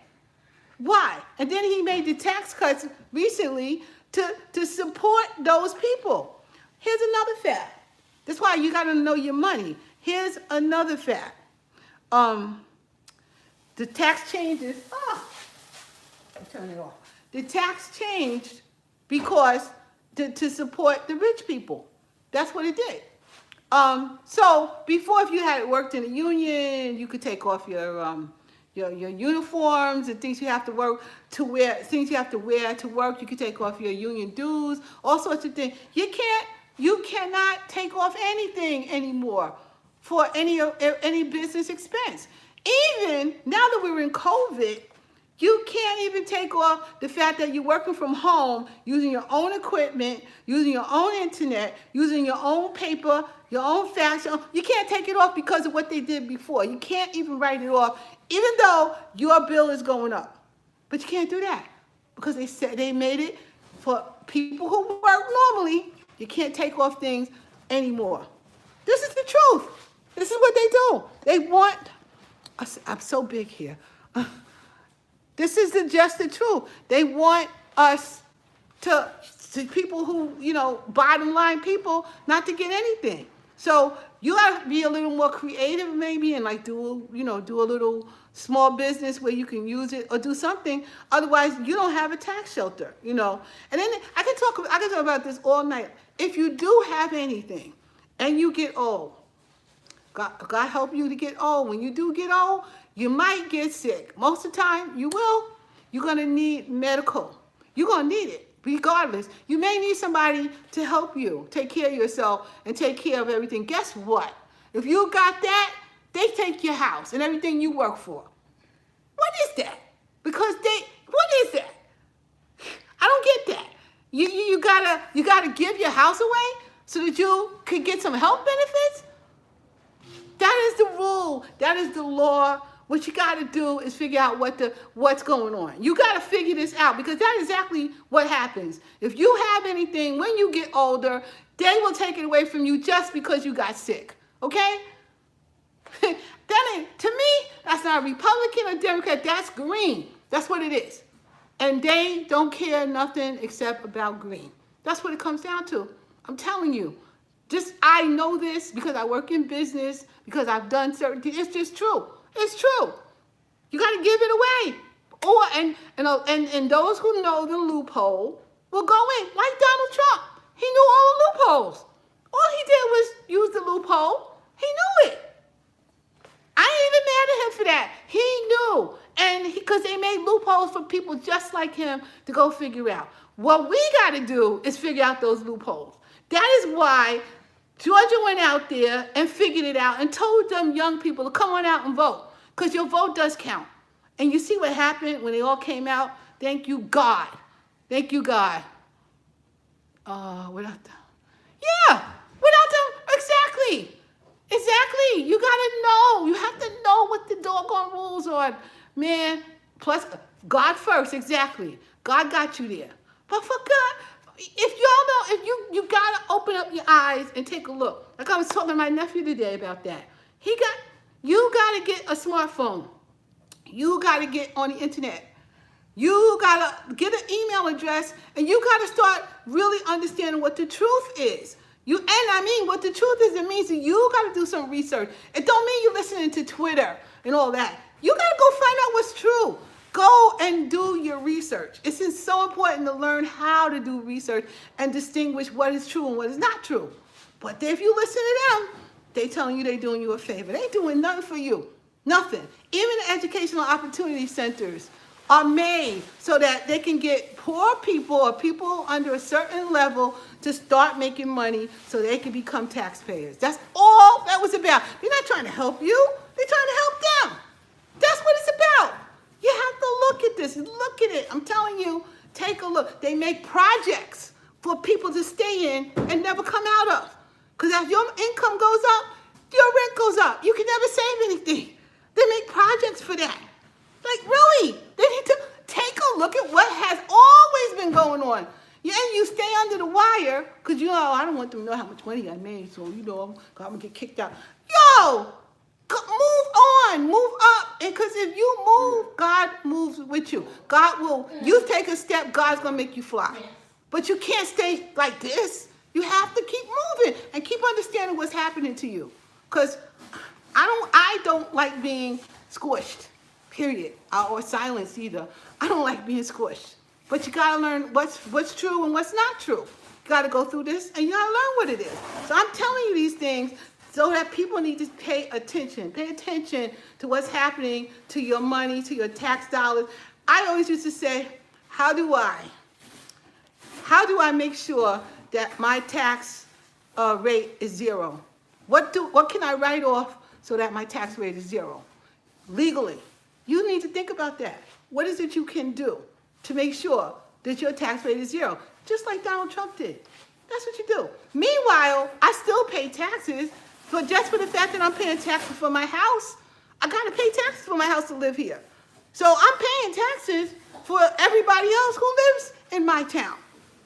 Why? And then he made the tax cuts recently to support those people. Here's another fact. That's why you got to know your money. Here's another fact. The tax changes. I'll turn it off. The tax changed because to support the rich people. That's what it did. So before, if you had worked in a union, you could take off your uniforms and things you have to things you have to wear to work. You could take off your union dues, all sorts of things. You cannot take off anything anymore for any business expense. Even now that we're in COVID, you can't even take off the fact that you're working from home, using your own equipment, using your own internet, using your own paper, your own fax. You can't take it off because of what they did before. You can't even write it off, even though your bill is going up. But you can't do that because they made it for people who work normally. You can't take off things anymore. This is the truth. This is what they do. They want us. I'm so big here. This is just the truth. They want us to people who, bottom line people, not to get anything. So you gotta be a little more creative maybe and like do a little small business where you can use it or do something. Otherwise you don't have a tax shelter, And then I can talk about this all night. If you do have anything and you get old, God help you to get old. When you do get old, you might get sick. Most of the time you will. You're gonna need medical. You're gonna need it. Regardless, you may need somebody to help you take care of yourself and take care of everything. Guess what? If you got that, they take your house and everything you work for. What is that? Because what is that? I don't get that. You gotta give your house away so that you could get some health benefits? That is the rule. That is the law. What you got to do is figure out what's going on. You got to figure this out because that's exactly what happens. If you have anything, when you get older, they will take it away from you just because you got sick. Okay? To me, that's not a Republican or Democrat. That's green. That's what it is. And they don't care nothing except about green. That's what it comes down to. I'm telling you. I know this because I work in business, because I've done certain things. It's just true. It's true. You got to give it away. And those who know the loophole will go in. Like Donald Trump. He knew all the loopholes. All he did was use the loophole. He knew it. I ain't even mad at him for that. He knew. And because they made loopholes for people just like him to go figure out. What we got to do is figure out those loopholes. That is why Georgia went out there and figured it out and told them young people to come on out and vote. Because your vote does count. And you see what happened when they all came out? Thank you, God. Thank you, God. Without them. Yeah, without them, exactly. Exactly. You got to know. You have to know what the doggone rules are. Man, plus God first, exactly. God got you there. But for God, if you got to open up your eyes and take a look. Like I was talking to my nephew today about that. You got to get a smartphone. You got to get on the internet. You got to get an email address, and you got to start really understanding what the truth is. What the truth is, it means that you got to do some research. It don't mean you're listening to Twitter and all that. You got to go find out what's true. Go and do your research. It's so important to learn how to do research and distinguish what is true and what is not true. But if you listen to them, they telling you they doing you a favor. They ain't doing nothing for you. Nothing. Even the educational opportunity centers are made so that they can get poor people or people under a certain level to start making money so they can become taxpayers. That's all that was about. They're not trying to help you. They're trying to help them. That's what it's about. You have to look at this. Look at it. I'm telling you, take a look. They make projects for people to stay in and never come out of. Because as your income goes up, your rent goes up. You can never save anything. They make projects for that. Like, really, they need to take a look at what has always been going on. Yeah, and you stay under the wire because, I don't want them to know how much money I made, so, I'm going to get kicked out. Yo, move on, move up. And because if you move, God moves with you. God will, you take a step, God's going to make you fly. But you can't stay like this. You have to keep moving and keep understanding what's happening to you. Because I don't like being squished. Period. Or silenced either. I don't like being squished. But you gotta learn what's true and what's not true. You gotta go through this and you gotta learn what it is. So I'm telling you these things so that people need to pay attention. Pay attention to what's happening to your money, to your tax dollars. I always used to say, how do I make sure that my tax rate is zero? What can I write off so that my tax rate is zero? Legally. You need to think about that. What is it you can do to make sure that your tax rate is zero? Just like Donald Trump did. That's what you do. Meanwhile, I still pay taxes just for the fact that I'm paying taxes for my house. I got to pay taxes for my house to live here. So I'm paying taxes for everybody else who lives in my town.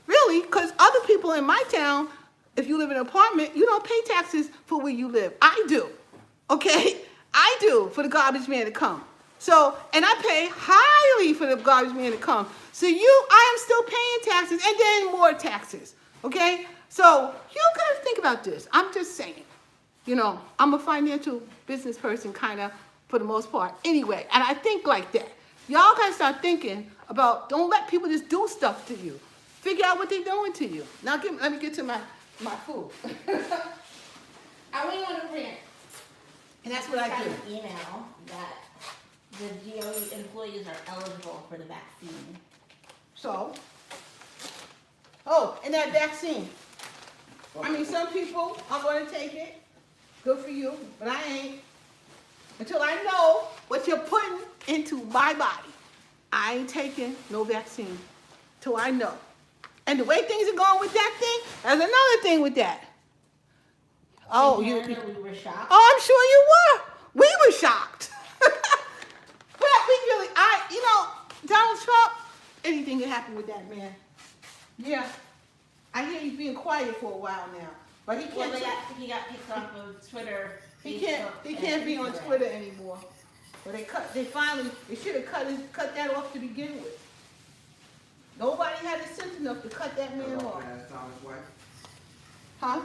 Really, because other people in my town, if you live in an apartment, you don't pay taxes for where you live. I do. Okay? I do for the garbage man to come. So, and I pay highly for the garbage man to come. So I am still paying taxes and then more taxes. Okay? So you got to think about this. I'm just saying. You know, I'm a financial business person, kind of, for the most part. Anyway, and I think like that. Y'all gotta start thinking about, don't let people just do stuff to you. Figure out what they're doing to you. Now, let me get to my food. I really want to print. And that's what I got do. an email that the DOE employees are eligible for the vaccine. So, oh, and that vaccine. I mean, some people are going to take it. Good for you, but I ain't. Until I know what you're putting into my body, I ain't taking no vaccine. Till I know. And the way things are going with that thing, there's another thing with that. Oh, In you. Canada, we were shocked. Oh, I'm sure you were. We were shocked. But we really, Donald Trump, anything can happen with that man. Yeah. I hear he's being quiet for a while now. But he Well, can't. he got kicked off of Twitter. He Facebook, can't be on Instagram. Twitter anymore. But they should have cut that off to begin with. Nobody had the sense enough to cut that man off. Clarence Thomas' wife? Huh?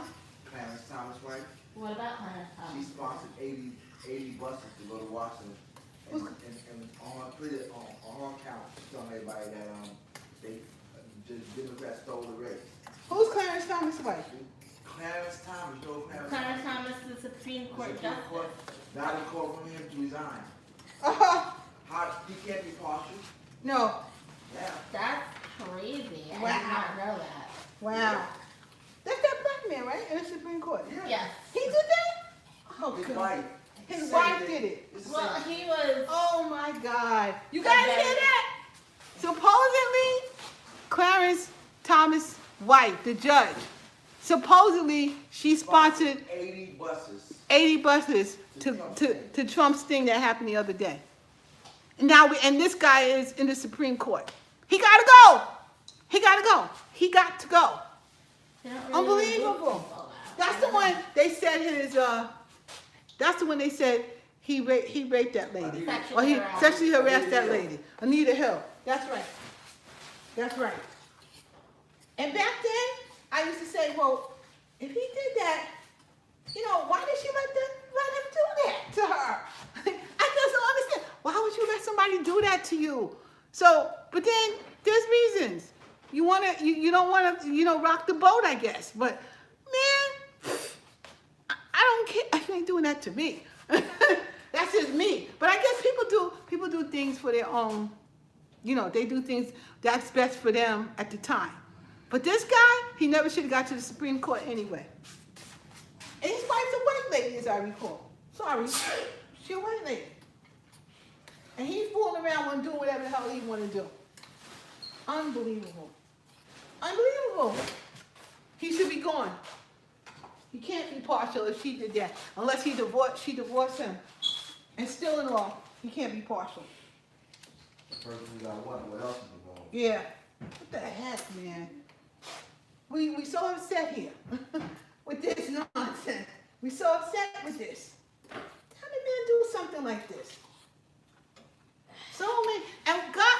Clarence Thomas' wife? What about Clarence She Thomas? sponsored 80 buses to go to Washington. And on her Twitter, on her account, she's telling everybody that they just Democrats stole the race. Who's Clarence Thomas' wife? Clarence Thomas, you know Clarence Clarence Thomas? Thomas, the Supreme The Court Supreme Justice. Court got a call from him to resign. How he can't be partial? No. Yeah. That's crazy. I Wow. did not know that. Wow. That's that black man, right? In the Supreme Court. Yes. He did that? Oh, His God. wife. His Same wife thing. did it. It's the Well, same. he was. Oh my God. You guys Okay. hear that? Supposedly, Clarence Thomas' wife, the judge, supposedly she sponsored 80 buses. 80 buses to Trump's thing that happened the other day. And this guy is in the Supreme Court. He gotta go. He gotta go. He got to go. They don't really Unbelievable. remove people out. That's the one they said that's the one they said he raped that lady. Or he sexually harassed that lady. Anita Hill. That's right. That's right. And back then, I used to say, well, if he did that, why did she let him do that to her? I just don't understand. Why would you let somebody do that to you? So, but then there's reasons. You don't want to, rock the boat, I guess. But man, I don't care. I ain't doing that to me. That's just me. But I guess people do things for their own. They do things that's best for them at the time. But this guy, he never should have got to the Supreme Court anyway. And his wife's a white lady, as I recall. Sorry, she a white lady. And he's fooling around and doing whatever the hell he want to do. Unbelievable. Unbelievable. He should be gone. He can't be partial if she did that. Unless she divorced him. And still in law, he can't be partial. The person who got what else is involved? Yeah. What the heck, man? We so upset here with this nonsense. We so upset with this. How did man do something like this? So many, and God,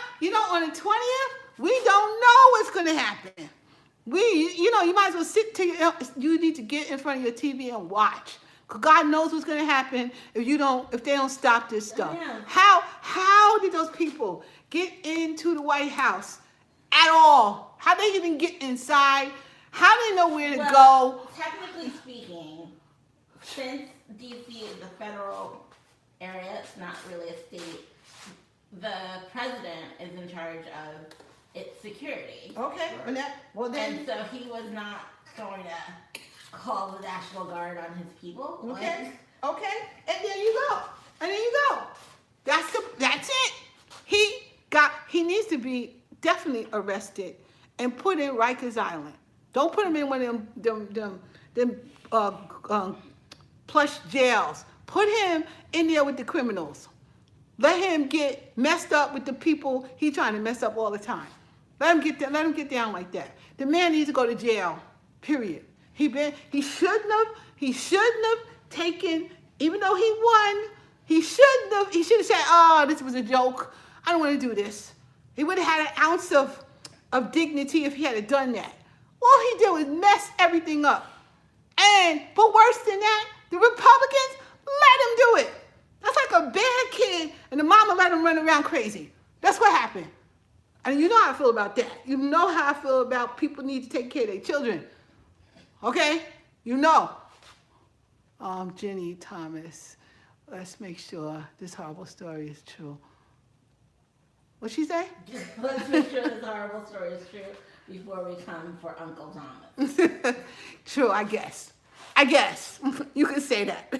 on the 20th, we don't know what's going to happen. You might as well you need to get in front of your TV and watch. Because God knows what's going to happen if they don't stop this stuff. Yeah. How did those people get into the White House at all? How they even get inside? How they know where to go? Technically speaking, since DC is a federal area, it's not really a state, the president is in charge of its security. Okay, And so he was not going to call the National Guard on his people. Okay. Okay. And there you go. That's it. He needs to be definitely arrested and put in Rikers Island. Don't put him in one of them plush jails. Put him in there with the criminals. Let him get messed up with the people he's trying to mess up all the time. Let him get down like that. The man needs to go to jail. Period. He shouldn't have taken, even though he won, he should have said, oh, this was a joke. I don't want to do this. He would have had an ounce of dignity if he had done that. All he did was mess everything up. But worse than that, The Republicans, let him do it. That's like a bad kid and the mama let him run around crazy. That's what happened. And you know how I feel about that. You know how I feel about people need to take care of their children. Okay? You know. Jenny Thomas, let's make sure this horrible story is true. What'd she say? Let's make sure this horrible story is true before we come for Uncle Thomas. True, I guess. You can say that.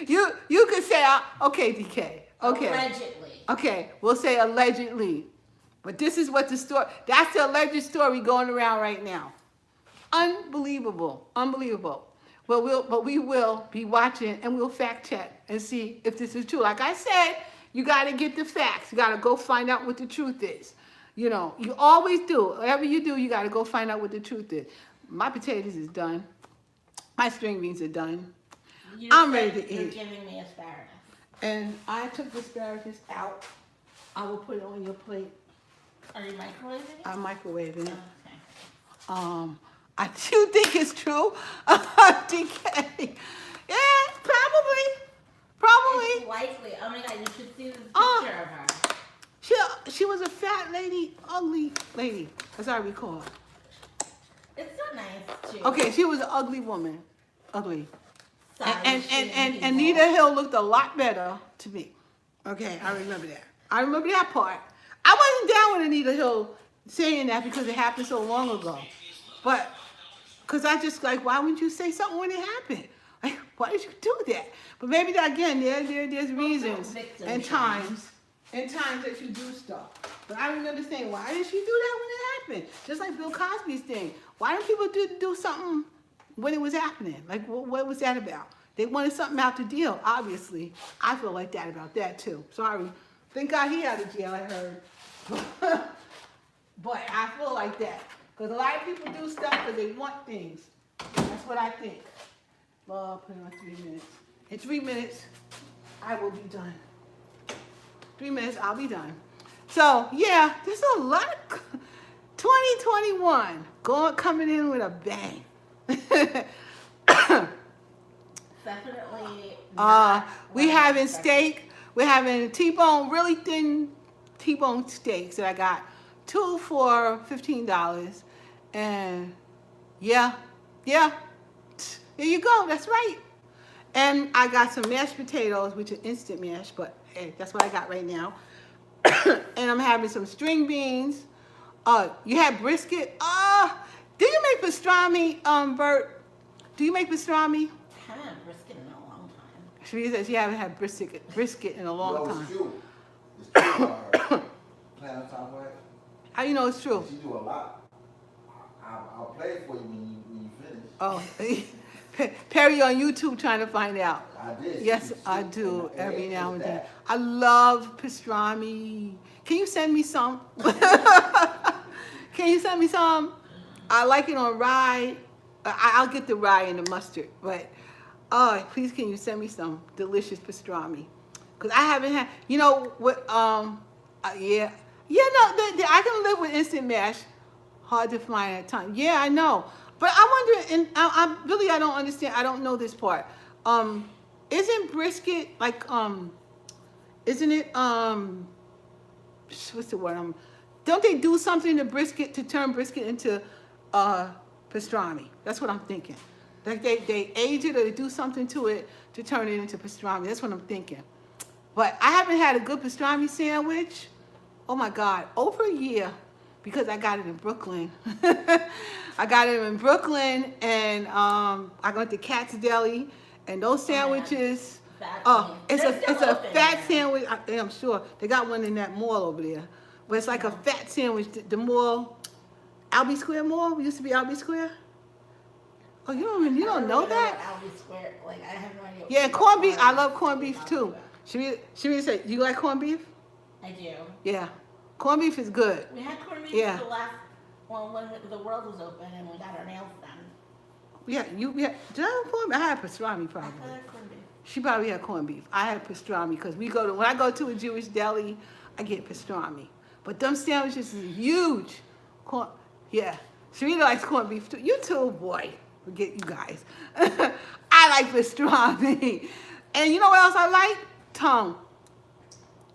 you can say, okay, DK. Okay. Allegedly. Okay, we'll say allegedly. But this is what the story, that's the alleged story going around right now. Unbelievable. But we will be watching and we'll fact check and see if this is true. Like I said, you got to get the facts. You got to go find out what the truth is. You know, you always do. Whatever you do, you got to go find out what the truth is. My potatoes is done. My string beans are done. I'm ready to You're eat. giving me asparagus. And I took the asparagus out. I will put it on your plate. Are you microwaving it? I'm microwaving it. Okay. I do think it's true. DK. Yeah, probably. It's likely. Oh my God, you should see this picture of her. She was a fat lady, ugly lady, as I recall. It's so nice too. Okay, she was an ugly woman. Ugly. Sorry, And people. Anita Hill looked a lot better to me. Okay, I remember that. I remember that part. I wasn't down with Anita Hill saying that because it happened so long ago. But, because I just like, why wouldn't you say something when it happened? Like, why did you do that? But maybe that, again, there's reasons and times that you do stuff. But I remember saying, why did she do that when it happened? Just like Bill Cosby's thing. Why didn't people do something when it was happening? Like, what was that about? They wanted something out the deal, obviously. I feel like that about that, too. Sorry. Thank God he out of jail, I heard. But I feel like that. Because a lot of people do stuff because they want things. That's what I think. Well, I'll put it on 3 minutes. In 3 minutes, I will be done. 3 minutes, I'll be done. So, yeah, there's a lot. 2021, coming in with a bang. Definitely. We having steak. We're having T-bone, really thin T-bone steaks that I got. 2 for $15. And yeah, there you go. That's right. And I got some mashed potatoes, which are instant mash, but hey, that's what I got right now. And I'm having some string beans. You had brisket. Do you make pastrami, Bert? Do you make pastrami? I haven't had brisket in a long time. She says she haven't had brisket in a long time. It's true. It's true. Plan on top of it. How you know it's true? She do a lot. I'll play it for you when you finish. Oh, Perry on YouTube trying to find out. I did. Yes, I do every now and then. I love pastrami. Can you send me some? Can you send me some? I like it on rye. I'll get the rye and the mustard, but please can you send me some delicious pastrami? Because I haven't had, you know what? Yeah. I can live with instant mash. Hard to find at times. Yeah, I know. But I wonder, and I really don't understand. I don't know this part. Isn't brisket like isn't it what's the word? Don't they do something to brisket to turn brisket into pastrami? That's what I'm thinking. Like they age it or they do something to it to turn it into pastrami. That's what I'm thinking. But I haven't had a good pastrami sandwich. Oh my God, over a year, because I got it in Brooklyn. I got it in Brooklyn, and I went to Cat's Deli, and those sandwiches. It's a fat sandwich. I'm sure they got one in that mall over there, but it's like a fat sandwich. The mall, Albee Square Mall. We used to be Albee Square. Oh, you don't know that? Albee Square, like I have no idea. Yeah, corned beef. I love corned beef too. She said, "You like corned beef?" I do. Yeah, corned beef is good. We had corned beef Yeah. when the world was open and we got our nails done. Yeah, did I have corned beef? I had pastrami I probably. had corned beef. She probably had corned beef. I had pastrami because when I go to a Jewish deli, I get pastrami. But them sandwiches is huge. Yeah, Sharita likes corned beef too. You too, boy. Forget you guys. I like pastrami. And you know what else I like? Tongue.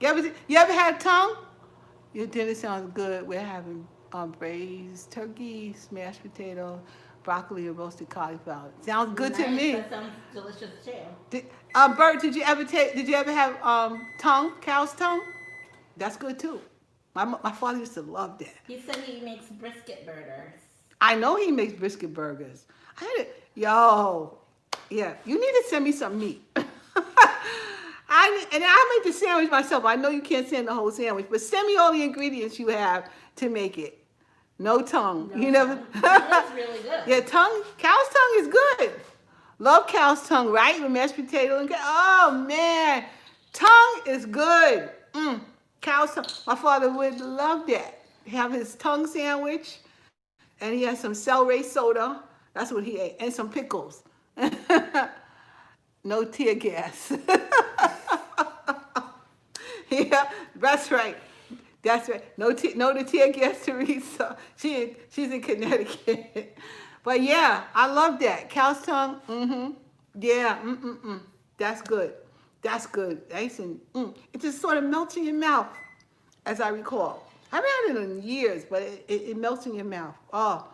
You ever had tongue? Your dinner sounds good. We're having braised turkey, smashed potato, broccoli, and roasted cauliflower. Sounds good to Nice, me. that sounds delicious too. Bert, did you ever have tongue, cow's tongue? That's good too. My father used to love that. He said he makes brisket burgers. I know he makes brisket burgers. Yo, yeah, you need to send me some meat. I make the sandwich myself. I know you can't send the whole sandwich, but send me all the ingredients you have to make it. No tongue. No You never. tongue. That's really good. Yeah, tongue. Cow's tongue is good. Love cow's tongue, right? With mashed potato and oh man, tongue is good. Cow's tongue. My father would love that. Have his tongue sandwich, and he had some celery soda. That's what he ate, and some pickles. No tear gas. Yeah, that's right. That's right. No the tear gas, Teresa. She's in Connecticut. But yeah, I love that. Cow's tongue. Yeah. That's good. That's good. It just sort of melts in your mouth, as I recall. I haven't had it in years, but it melts in your mouth. Oh,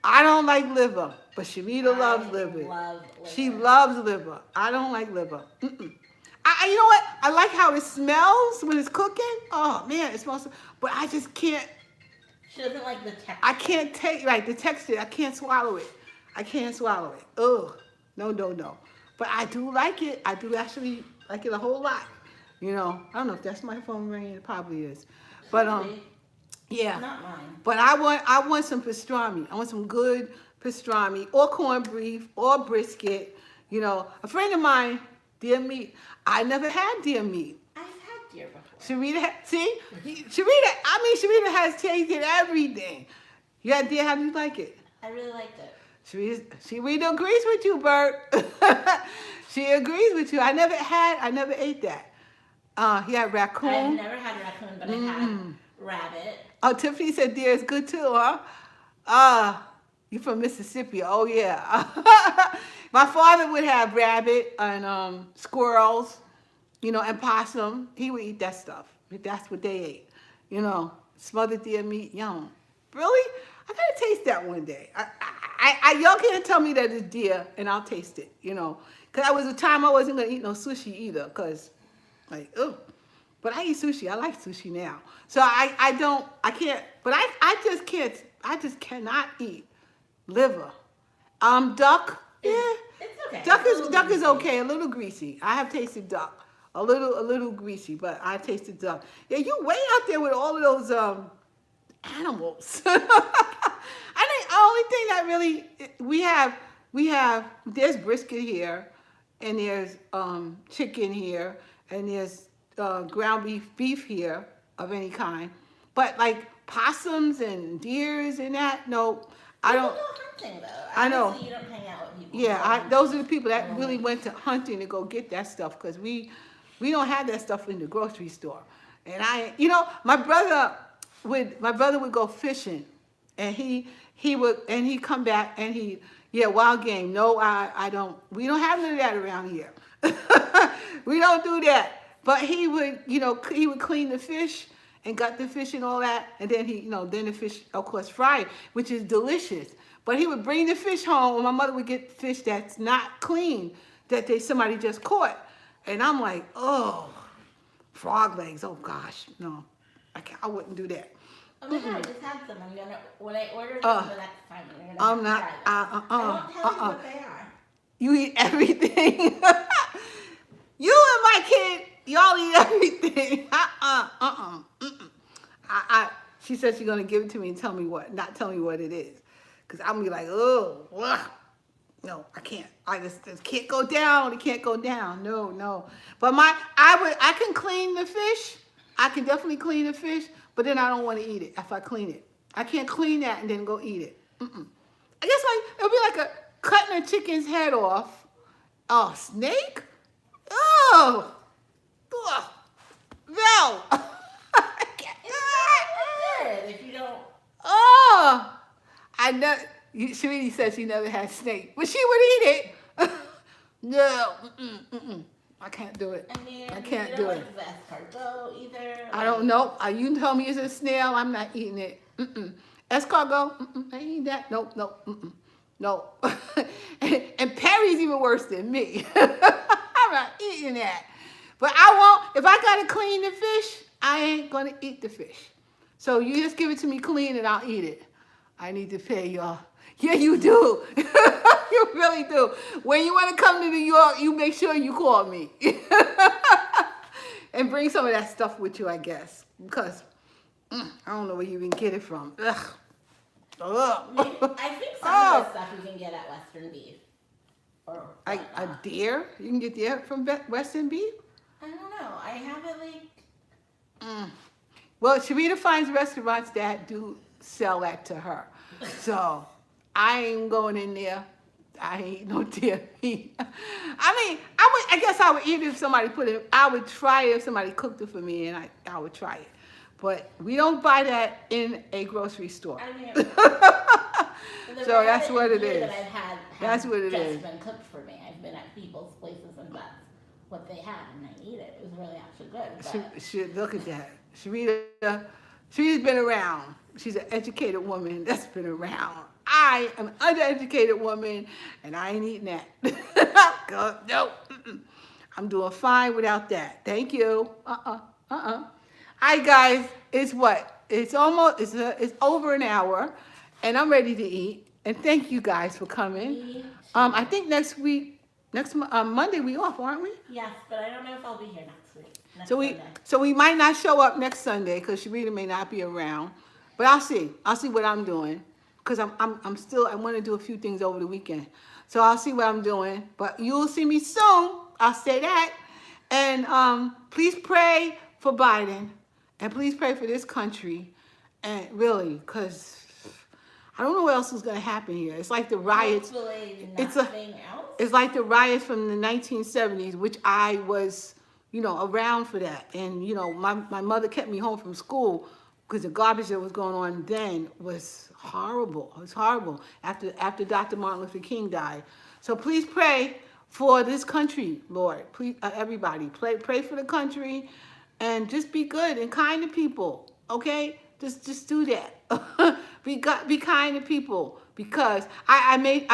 I don't like liver, but Sharita loves liver. Love liver. She loves liver. I don't like liver. You know what? I like how it smells when it's cooking. Oh man, it smells. But I just can't. She doesn't like the texture. I can't take the texture. I can't swallow it. I can't swallow it. Ugh. No. But I do like it. I do actually like it a whole lot. You know, I don't know if that's my phone ringing. It probably is. But yeah. Not mine. But I want some pastrami. I want some good pastrami or corned beef or brisket. You know, a friend of mine, deer meat. I never had deer meat. I've had deer before. Sharita has tasted everything. You had deer, how do you like it? I really liked it. Sharita agrees with you, Bert. She agrees with you. I never ate that. He had raccoon. I've never had raccoon, but I had rabbit. Oh, Tiffany said deer is good too, huh? You from Mississippi? Oh yeah. My father would have rabbit and squirrels, you know, and possum. He would eat that stuff. That's what they ate, you know. Smothered deer meat, yum. Really? I gotta taste that one day. Y'all can't tell me that it's deer, and I'll taste it, you know. Cause there was a time I wasn't gonna eat no sushi either, cause like, ugh. But I eat sushi. I like sushi now. So I can't, but I just cannot eat liver. Duck, yeah. It's okay. Duck is okay, a little greasy. I have tasted duck. A little greasy, but I tasted duck. Yeah, you way out there with all of those animals. I think the only thing that really we have there's brisket here, and there's chicken here, and there's ground beef here of any kind. But like possums and deers and that, no, I don't. People go hunting though. I know. Obviously, you don't hang out with people. Yeah, those are the people that really went to hunting to go get that stuff, because we don't have that stuff in the grocery store. And my brother would go fishing, and he would come back and wild game. No, I don't. We don't have none of that around here. We don't do that. But he would clean the fish and gut the fish and all that, and then then the fish, of course, fry it, which is delicious. But he would bring the fish home, and my mother would get fish that's not clean, that somebody just caught. And I'm like, oh, frog legs, oh gosh, no, I wouldn't do that. Oh my God, I just had some. When I order them for that time, I'm not, I won't tell you what they are. You eat everything. You and my kid, y'all eat everything. She said she's gonna give it to me and not tell me what it is, because I'm gonna be like, oh, no, I can't. I just can't go down. It can't go down. No. But I can clean the fish. I can definitely clean the fish, but then I don't want to eat it if I clean it. I can't clean that and then go eat it. I guess it'll be like cutting a chicken's head off. Oh, snake? Oh, no. It's good if you don't. Oh, I know. Sharita said she never had snake, but she would eat it. No, I can't do it. I mean, I can't you do don't it. like the escargot either. I don't know. You tell me it's a snail, I'm not eating it. Escargot, I ain't eating that. Nope, nope, no. And Perry's even worse than me. I'm not eating that. But I won't, if I gotta clean the fish, I ain't gonna eat the fish. So you just give it to me clean and I'll eat it. I need to pay y'all. Yeah, you do. You really do. When you want to come to New York, you make sure you call me. And bring some of that stuff with you, I guess. Because I don't know where you even get it from. Ugh. Ugh. I think some of the stuff you can get at Western Beef. Or A whatnot. deer? You can get deer from Western Beef? I don't know. I have it like. Well, Sharita finds restaurants that do sell that to her. So I ain't going in there. I ain't no deer meat. I mean, I guess I would eat it if somebody put it. I would try it if somebody cooked it for me, and I would try it. But we don't buy that in a grocery store. I mean, So that's what it is. That I've had That's what it just is. been cooked for me. I've been at people's places and that's what they had, and I eat it. It was really actually good. But Look at that. Sharita's been around. She's an educated woman that's been around. I am an undereducated woman, and I ain't eating that. No. I'm doing fine without that. Thank you. All right, guys. It's what? It's over an hour, and I'm ready to eat. And thank you guys for coming. I think next Monday we off, aren't we? yes, but I don't know if I'll be here next week. Sunday. So we might not show up next Sunday because Sharita may not be around. But I'll see what I'm doing. Because I want to do a few things over the weekend. So I'll see what I'm doing. But you'll see me soon. I'll say that. And please pray for Biden. And please pray for this country. And really, because I don't know what else is going to happen here. It's like the riots. Hopefully It's nothing else. It's like the riots from the 1970s, which I was, around for that. And, my mother kept me home from school because the garbage that was going on then was horrible. It was horrible after Dr. Martin Luther King died. So please pray for this country, Lord. Please, everybody, pray for the country, and just be good and kind to people. Okay, just do that. Be kind to people, because I made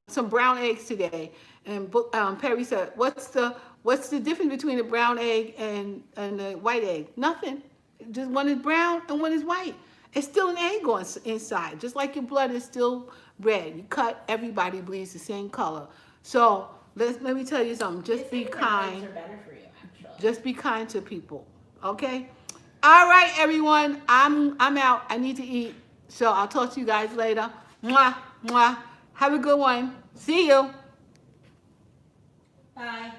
some brown eggs today, and Perry said, "What's the difference between a brown egg and a white egg?" Nothing. Just one is brown and one is white. It's still an egg on inside, just like your blood is still red. You cut, everybody bleeds the same color. So let me tell you something. Just be kind. Eggs are better for you, actually. Just be kind to people. Okay. All right, everyone. I'm out. I need to eat. So I'll talk to you guys later. Mwah, mwah. Have a good one. See you. Bye.